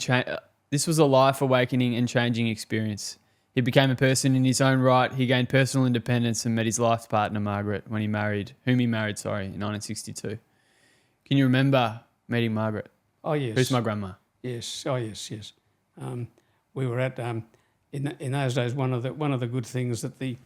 changing experience. He became a person in his own right. He gained personal independence and met his life partner, Margaret, whom he married, in 1962. Can you remember meeting Margaret? Oh, yes. Who's my grandma? Yes. Oh, yes. We were at in those days. One of the good things that the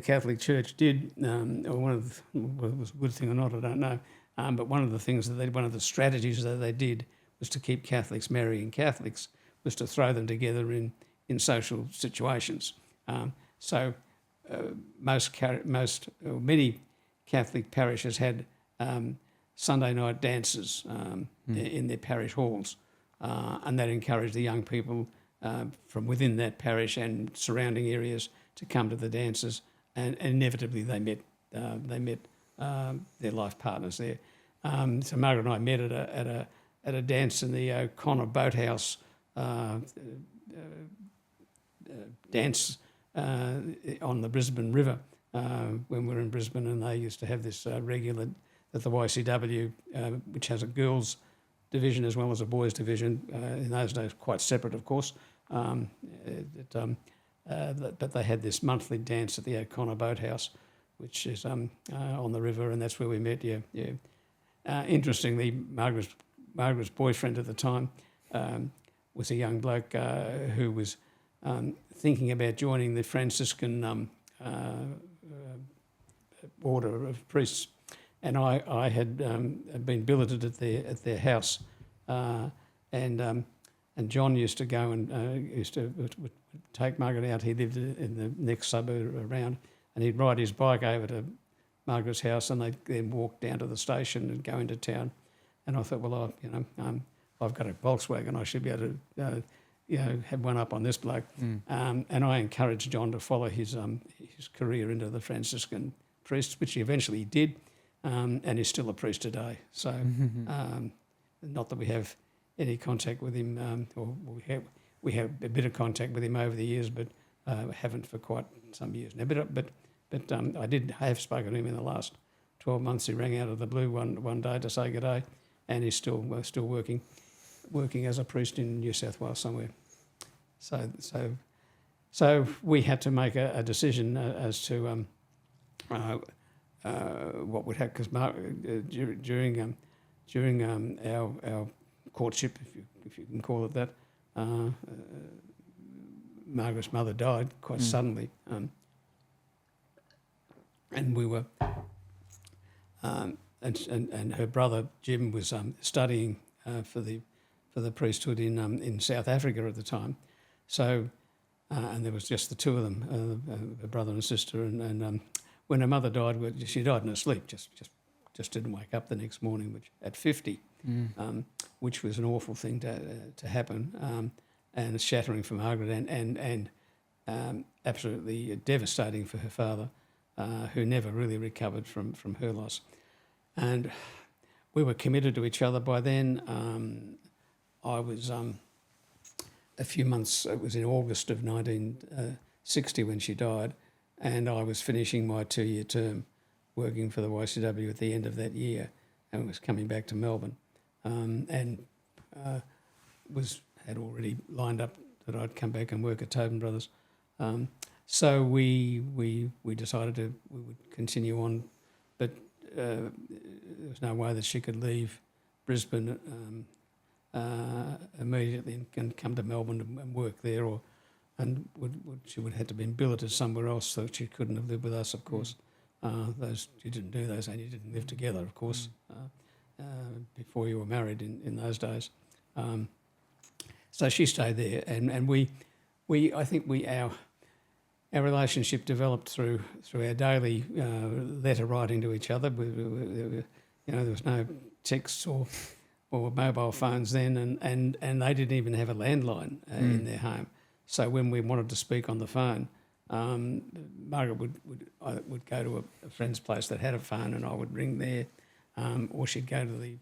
Catholic Church did, or whether it was a good thing or not, I don't know. But one of the things one of the strategies that they did was to keep Catholics marrying Catholics, was to throw them together in social situations. Many Catholic parishes had Sunday night dances in their parish halls, and that encouraged the young people from within that parish and surrounding areas to come to the dances, and inevitably they met their life partners there. So Margaret and I met at a dance in the O'Connor Boathouse dance on the Brisbane River when we were in Brisbane, and they used to have this regular at the YCW, which has a girls' division as well as a boys' division. In those days, quite separate, of course. But they had this monthly dance at the O'Connor Boathouse, which is on the river, and that's where we met. Interestingly, Margaret's boyfriend at the time was a young bloke who was thinking about joining the Franciscan order of priests, and I had been billeted at their house, and John used to go and would take Margaret out. He lived in the next suburb around, and he'd ride his bike over to Margaret's house, and they'd then walk down to the station and go into town. And I thought, well, I've got a Volkswagen. I should be able to had one up on this bloke. And I encouraged John to follow his career into the Franciscan priests, which he eventually did, and is still a priest today. So not that we have any contact with him, or we have a bit of contact with him over the years, but haven't for quite some years now. But I have spoken to him in the last 12 months. He rang out of the blue one day to say good day, and he's still working as a priest in New South Wales somewhere. So we had to make a decision as to what would happen, because during our courtship, if you can call it that, Margaret's mother died quite suddenly, and we were, and her brother Jim was studying for the priesthood in South Africa at the time. So, and there was just the two of them, her brother and sister. And when her mother died, she died in her sleep. Just didn't wake up the next morning, which at 50, which was an awful thing to happen, and shattering for Margaret, and absolutely devastating for her father, who never really recovered from her loss. And we were committed to each other by then. I was a few months, it was in August of 1960 when she died, and I was finishing my 2-year term working for the YCW at the end of that year, and was coming back to Melbourne, and had already lined up that I'd come back and work at Tobin Brothers. So we decided we would continue on, but there was no way that she could leave Brisbane immediately and come to Melbourne and work there, and she would have to been billeted somewhere else, so she couldn't have lived with us, of course. You didn't do those, and you didn't live together, of course, before you were married in those days. So she stayed there, and I think our relationship developed through our daily letter writing to each other. There was no texts or mobile phones then, and they didn't even have a landline in their home. So when we wanted to speak on the phone, Margaret would go to a friend's place that had a phone, and I would ring there, or she'd go to the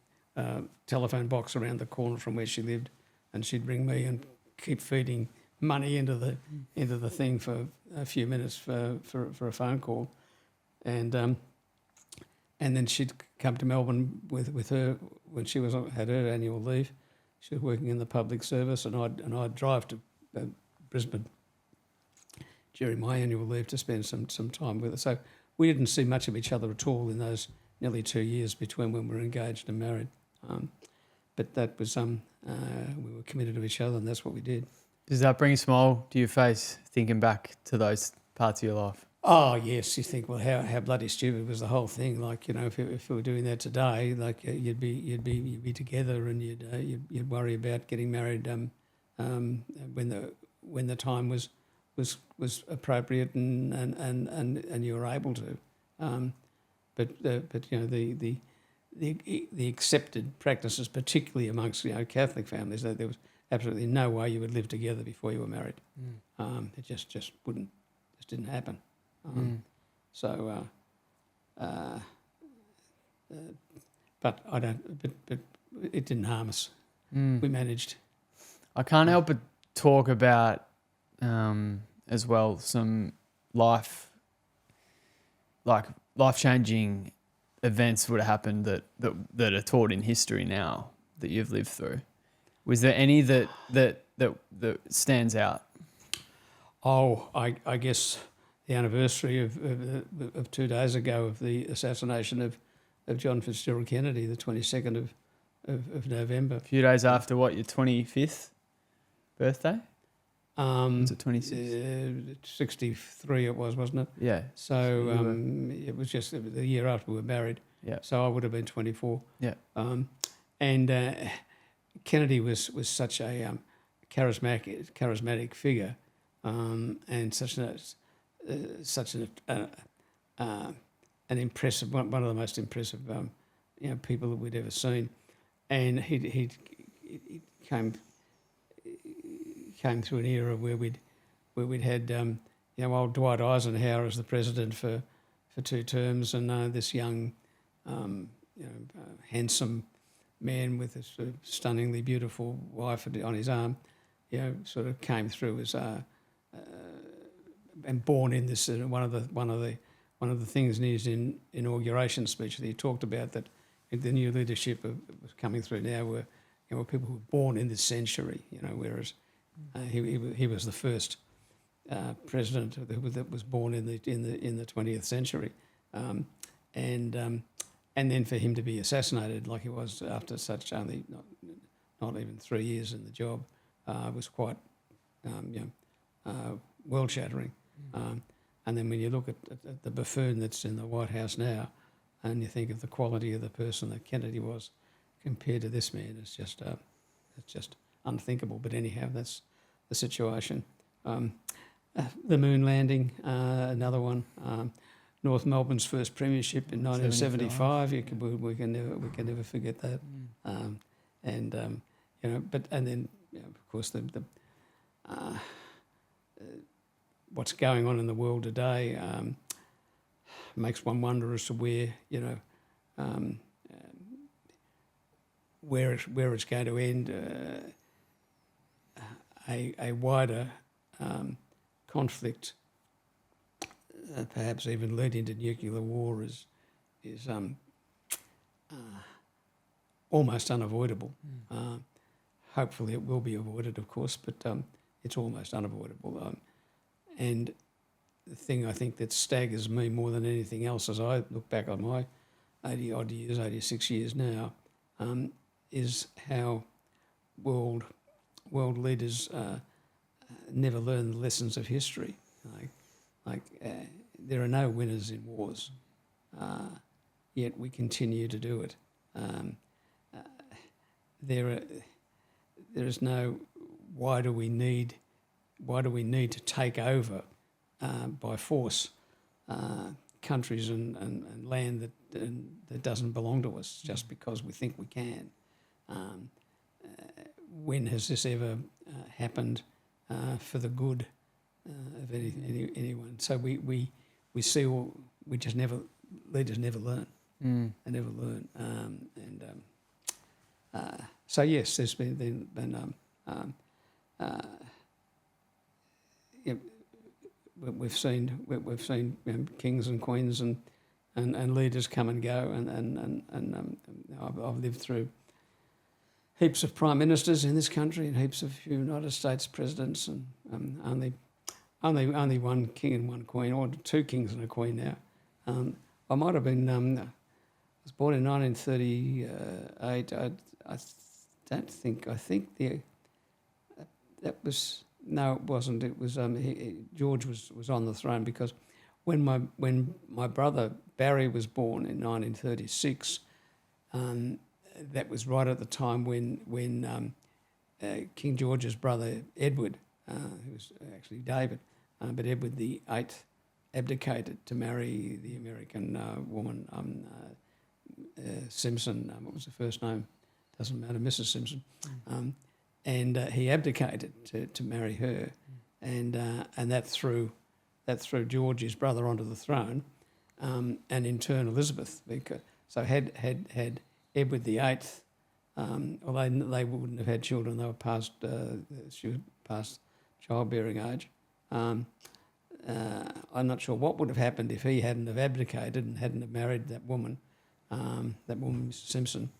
telephone box around the corner from where she lived, and she'd ring me and keep feeding money into the thing for a few minutes for a phone call, and then she'd come to Melbourne with her when she had her annual leave. She was working in the public service, and I'd drive to Brisbane during my annual leave to spend some time with her. So we didn't see much of each other at all in those nearly 2 years between when we were engaged and married. But that was we were committed to each other, and that's what we did. Does that bring a smile to your face thinking back to those parts of your life? Oh yes, you think, well, how bloody stupid was the whole thing? Like, if we were doing that today, like you'd be together, and you'd worry about getting married when the time was appropriate and you were able to. But the accepted practices, particularly amongst Catholic families, that there was absolutely no way you would live together before you were married. It just didn't happen. So, but I don't. But it didn't harm us. We managed. I can't help but talk about as well some life-changing events would have happened that are taught in history now that you've lived through. Was there any that stands out? Oh, I guess the anniversary of 2 days ago of the assassination of John Fitzgerald Kennedy, the 22nd of November. A few days after your 25th birthday? Was it 26? 63 it was, wasn't it? Yeah. So it was just the year after we were married. Yeah. So I would have been 24. Yeah. And Kennedy was such a charismatic figure, and such an impressive one of the most impressive people that we'd ever seen, and he came came through an era where we'd had old Dwight Eisenhower as the president for 2 terms, and this young handsome man with a sort of stunningly beautiful wife on his arm, sort of came through as and born in this one of the things in his inauguration speech that he talked about, that the new leadership was coming through now were people who were born in this century, whereas he was the first president that was born in the 20th century, and then for him to be assassinated like he was after such only not even 3 years in the job was quite world shattering. And then when you look at the buffoon that's in the White House now, and you think of the quality of the person that Kennedy was compared to this man, it's just unthinkable. But anyhow, that's the situation. The moon landing, another one. North Melbourne's first premiership in 1975. We can never forget that. And then of course the what's going on in the world today makes one wonder as to where it's going to end. A wider conflict, perhaps even leading to nuclear war, is almost unavoidable. Hopefully it will be avoided, of course, but it's almost unavoidable. And the thing I think that staggers me more than anything else as I look back on my 80-odd years, 86 years now, is how world leaders never learn the lessons of history. There are no winners in wars, yet we continue to do it. There is no why do we need to take over by force countries and land that doesn't belong to us just because we think we can. When has this ever happened for the good of anyone? So we see we just never, leaders never learn. They never learn. So yes, there's been we've seen kings and queens and leaders come and go, and I've lived through heaps of prime ministers in this country and heaps of United States presidents, and only one king and one queen, or 2 kings and a queen now. I might have been. I was born in 1938. I don't think. I think that was. No, it wasn't. It was George was on the throne, because when my brother Barry was born in 1936, that was right at the time when King George's brother Edward, who was actually David, but Edward VIII abdicated to marry the American woman Simpson. What was her first name? Doesn't matter, Mrs. Simpson. And he abdicated to marry her, and that threw George, his brother, onto the throne, and in turn Elizabeth. So had Edward VIII, although they wouldn't have had children, they were she was past childbearing age. I'm not sure what would have happened if he hadn't have abdicated and hadn't have married that woman, Mrs. Simpson.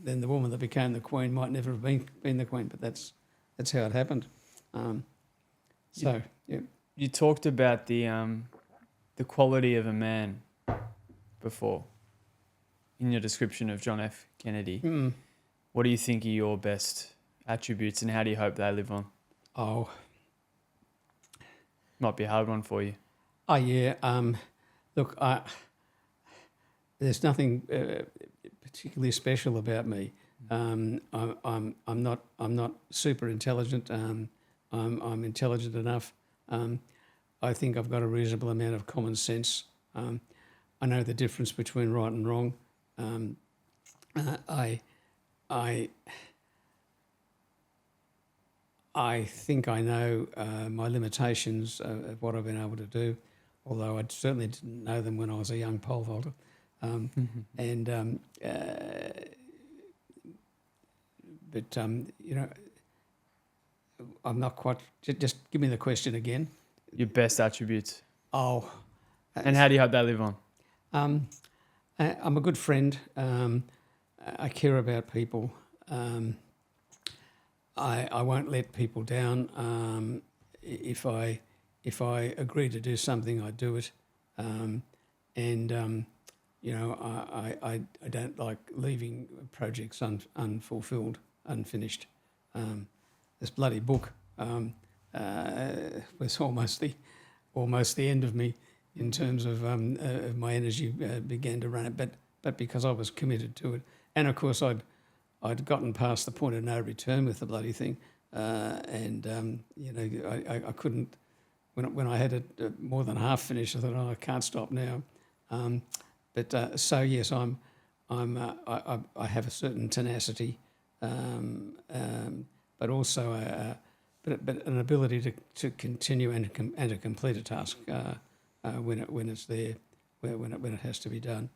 Then the woman that became the queen might never have been the queen, but that's how it happened. You talked about the quality of a man before in your description of John F. Kennedy. What do you think are your best attributes, and how do you hope they live on? Oh, might be a hard one for you. Oh yeah. Look, there's nothing particularly special about me. I'm not super intelligent. I'm intelligent enough. I think I've got a reasonable amount of common sense. I know the difference between right and wrong. I think I know my limitations of what I've been able to do, although I certainly didn't know them when I was a young pole vaulter. And but you know, I'm not quite. Just give me the question again. Your best attributes. Oh, And how do you hope they live on? I'm a good friend. I care about people. I won't let people down. If I agree to do something, I do it. You know, I don't like leaving projects unfulfilled, unfinished. This bloody book was almost the end of me in terms of my energy began to run it, but because I was committed to it, and of course I'd gotten past the point of no return with the bloody thing, you know, I couldn't. When I had it more than half finished, I thought, oh, I can't stop now. So yes, I have a certain tenacity, but also but an ability to continue and to complete a task when it's there, when it has to be done,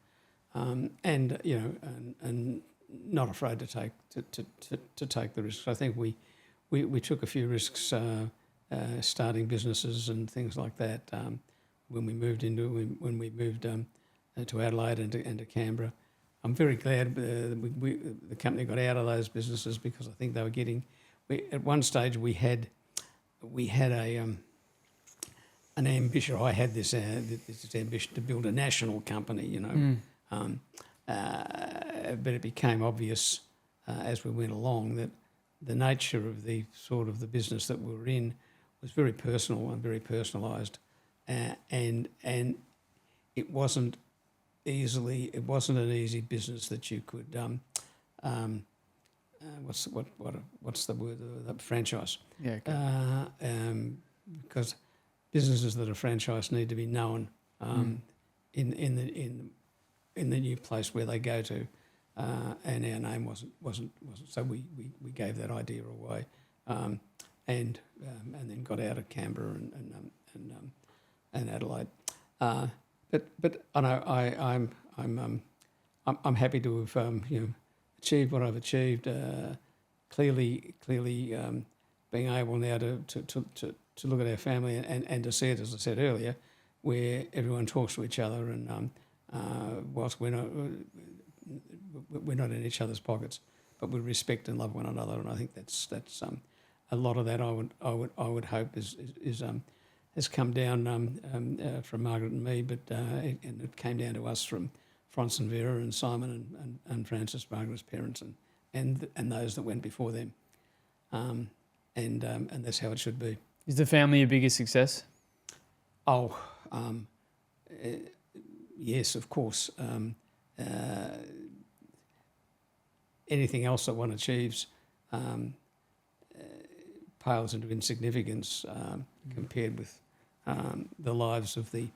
and you know, and not afraid to take the risks. I think we took a few risks starting businesses and things like that when we moved to Adelaide and to Canberra. I'm very glad the company got out of those businesses because I think they were getting. At one stage we had an ambition. I had this ambition to build a national company, you know, but it became obvious as we went along that the nature of the sort of the business that we were in was very personal and very personalised, and it wasn't an easy business that you could what's the word, the franchise. Yeah. Okay. Because businesses that are franchised need to be known in the new place where they go to, and our name wasn't. So we gave that idea away, and then got out of Canberra and Adelaide. But I know I'm happy to have you know, achieved what I've achieved. Clearly, being able now to look at our family and to see it, as I said earlier, where everyone talks to each other, and whilst we're not in each other's pockets, but we respect and love one another, and I think that's a lot of that I would hope has come down from Margaret and me, but and it came down to us from Franz and Vera and Simon and Francis, Margaret's parents, and those that went before them, and that's how it should be. Is the family your biggest success? Oh, yes, of course. Anything else that one achieves pales into insignificance compared with the lives of the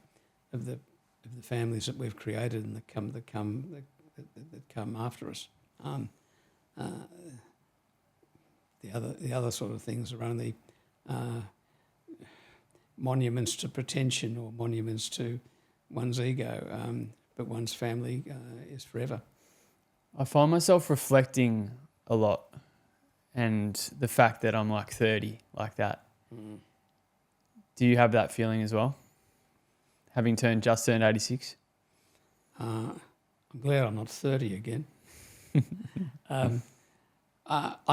families that we've created and that come after us. The other sort of things are only monuments to pretension or monuments to one's ego, but one's family is forever. I find myself reflecting a lot, and the fact that I'm like 30, like that. Do you have that feeling as well? Having just turned 86? I'm glad I'm not 30 again. I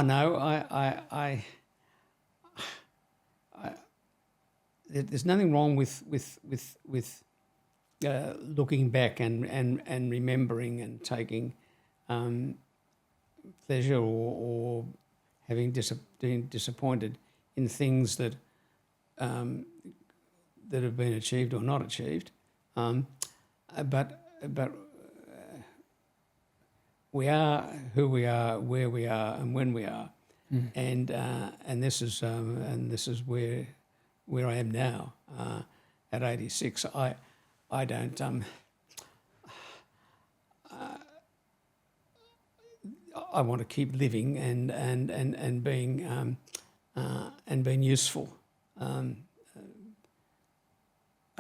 know. There's nothing wrong with looking back and remembering and taking pleasure or being disappointed in things that have been achieved or not achieved, but we are who we are, where we are, and when we are, and this is where I am now at 86. I don't. I want to keep living and being and been useful. I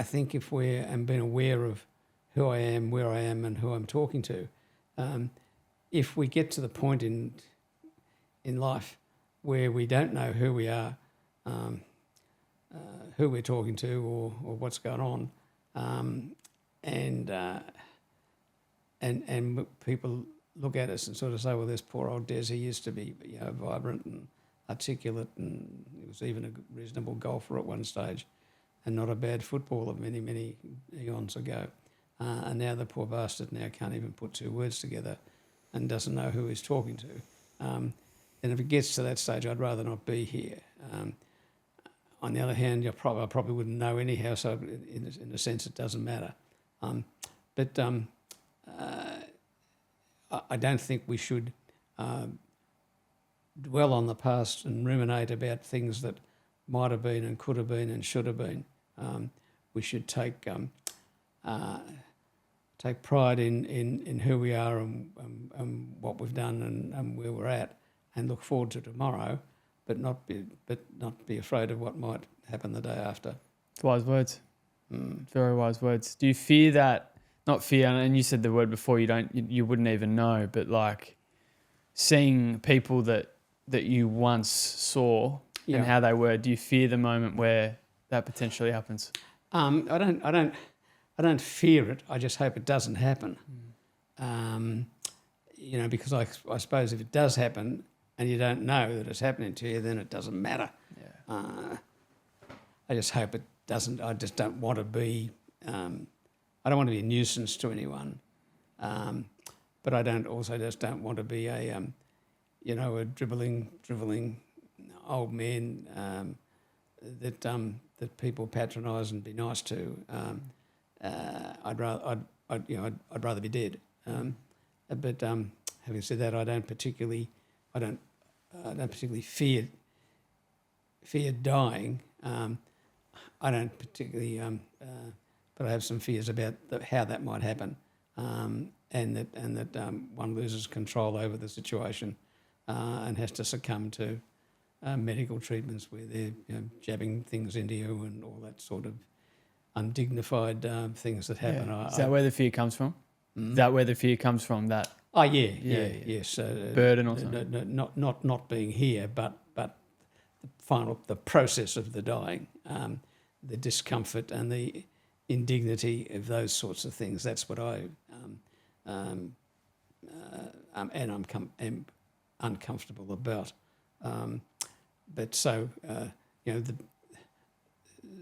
think if and been aware of who I am, where I am, and who I'm talking to, if we get to the point in life where we don't know who we are, who we're talking to, or what's going on, and people look at us and sort of say, well, this poor old Des, he used to be vibrant and articulate, and he was even a reasonable golfer at one stage and not a bad footballer many, many eons ago. And now the poor bastard now can't even put two words together and doesn't know who he's talking to. And if it gets to that stage, I'd rather not be here. On the other hand, I probably wouldn't know anyhow, so in a sense it doesn't matter. But I don't think we should dwell on the past and ruminate about things that might have been and could have been and should have been. We should take pride in who we are and what we've done and where we're at, and look forward to tomorrow, but not be afraid of what might happen the day after. Wise words. Very wise words. Do you fear that? Not fear, and you said the word before. You wouldn't even know, but like seeing people that you once saw and how they were. Do you fear the moment where that potentially happens? I don't fear it. I just hope it doesn't happen. Because I suppose if it does happen and you don't know that it's happening to you, then it doesn't matter. Yeah. I just hope it doesn't. I just don't want to be. I don't want to be a nuisance to anyone, but I don't want to be a dribbling old man that people patronise and be nice to. I'd rather be dead. But having said that, I don't particularly fear dying. I don't particularly, but I have some fears about how that might happen, and that one loses control over the situation and has to succumb to medical treatments where they're jabbing things into you and all that sort of undignified things that happen. Yeah. Is that where the fear comes from? Is that where the fear comes from? That. Oh yes. Burden or something. Not being here, but the process of the dying, the discomfort and the indignity of those sorts of things. That's what I'm uncomfortable about. But so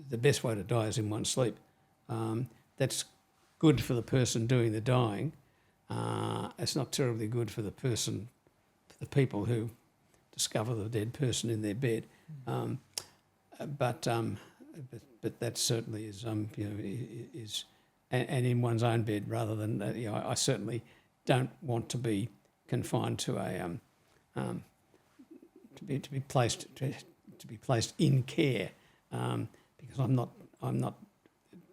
the best way to die is in one's sleep. That's good for the person doing the dying. It's not terribly good for the people who discover the dead person in their bed. But that certainly is and in one's own bed rather than I certainly don't want to be confined to a to be placed in care, because I'm not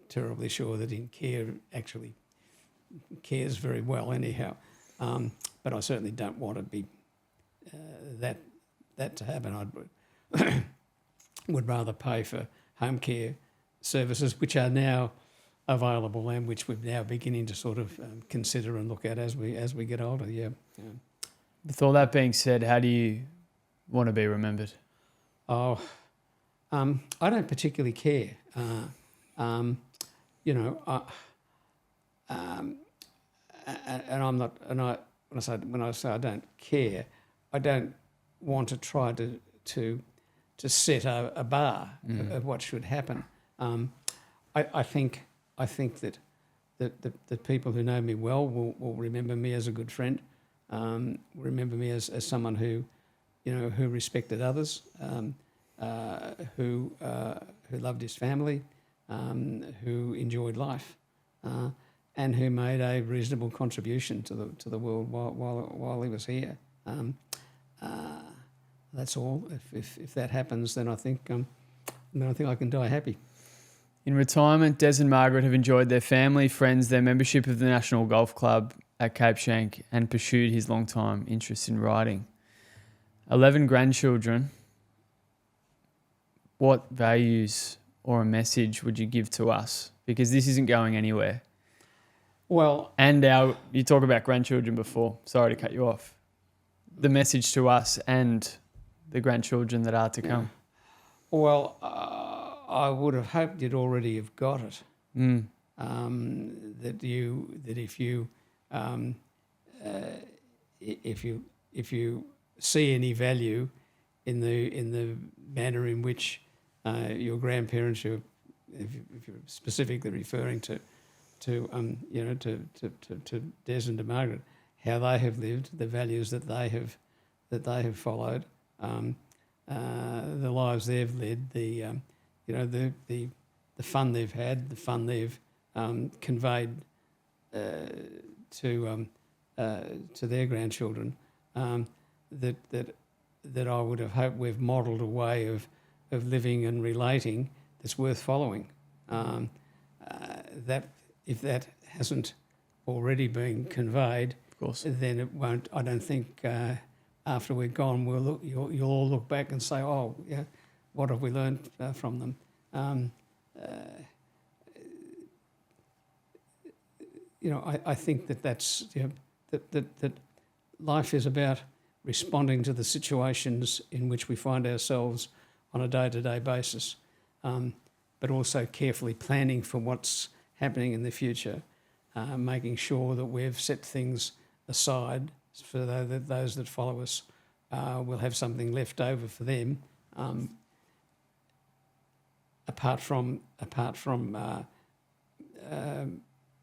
terribly sure that in care actually cares very well anyhow. But I certainly don't want to be that to happen. I would rather pay for home care services, which are now available and which we're now beginning to sort of consider and look at as we get older. Yeah. With all that being said, how do you want to be remembered? Oh, I don't particularly care. And I'm not. And when I say I don't care, I don't want to try to set a bar of what should happen. I think that the people who know me well will remember me as a good friend. Remember me as someone who respected others, who loved his family, who enjoyed life, and who made a reasonable contribution to the world while he was here. That's all. If that happens, then I think I can die happy. In retirement, Des and Margaret have enjoyed their family, friends, their membership of the National Golf Club at Cape Schanck, and pursued his long-time interest in riding. 11 grandchildren, what values or a message would you give to us? Because this isn't going anywhere. Well, And you talk about grandchildren before. Sorry to cut you off. The message to us and the grandchildren that are to come. well, I would have hoped you'd already have got it. Mm. If you see any value in the manner in which your grandparents, if you're specifically referring to Des and to Margaret, how they have lived, the values that they have followed, the lives they've led, the fun they've had, the fun they've conveyed to their grandchildren, that I would have hoped we've modelled a way of living and relating that's worth following. That if that hasn't already been conveyed, Of course. then it won't. I don't think after we're gone, you'll all look back and say, "Oh, yeah, what have we learned from them?" I think that's that life is about responding to the situations in which we find ourselves on a day-to-day basis, but also carefully planning for what's happening in the future, making sure that we've set things aside so that those that follow us will have something left over for them, apart from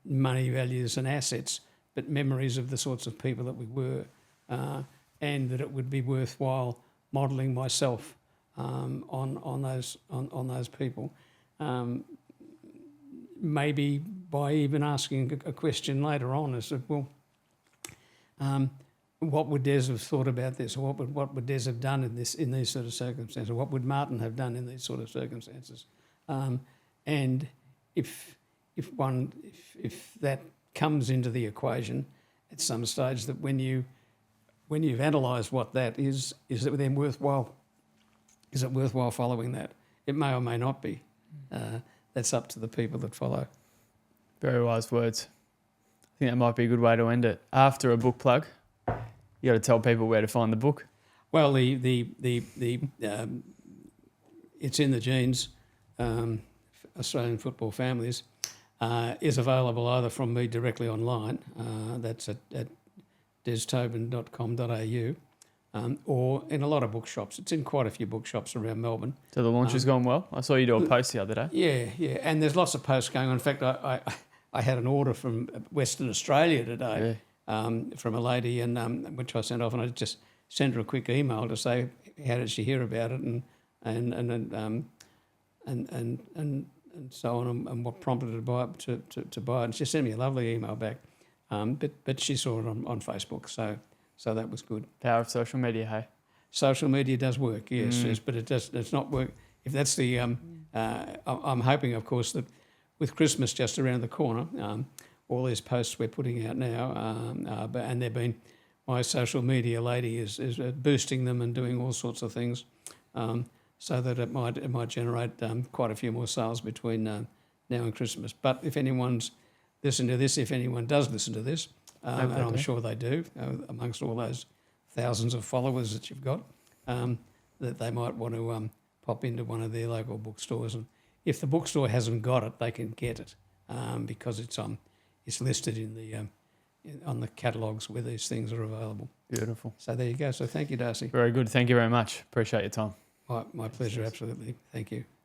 money, values and assets, but memories of the sorts of people that we were, and that it would be worthwhile modelling myself on those people. Maybe by even asking a question later on as to, well, what would Des have thought about this, or what would Des have done in these sort of circumstances, or what would Martin have done in these sort of circumstances? And if that comes into the equation at some stage, that when you've analysed what that is it then worthwhile? Is it worthwhile following that? It may or may not be. That's up to the people that follow. Very wise words. I think that might be a good way to end it. After a book plug, you got to tell people where to find the book. Well, the It's in the Genes, Australian Football Families, is available either from me directly online, that's at destobin.com.au, or in a lot of bookshops. It's in quite a few bookshops around Melbourne. So the launch has gone well? I saw you do a post the other day. Yeah, and there's lots of posts going on. In fact, I had an order from Western Australia today, from a lady, and which I sent off, and I just sent her a quick email to say how did she hear about it, and so on, and what prompted her to buy it. And she sent me a lovely email back, but she saw it on Facebook, so that was good. Power of social media, hey? Social media does work, yes, but it's not work. If that's the, I'm hoping, of course, that with Christmas just around the corner, all these posts we're putting out now, and they've been, my social media lady is boosting them and doing all sorts of things, so that it might generate quite a few more sales between now and Christmas. But if anyone's listening to this, if anyone does listen to this, and I'm sure they do, amongst all those thousands of followers that you've got, that they might want to pop into one of their local bookstores. And if the bookstore hasn't got it, they can get it, because it's listed in the on the catalogues where these things are available. Beautiful. So there you go. So thank you, Darcy. Very good. Thank you very much. Appreciate your time. My pleasure, absolutely. Thank you.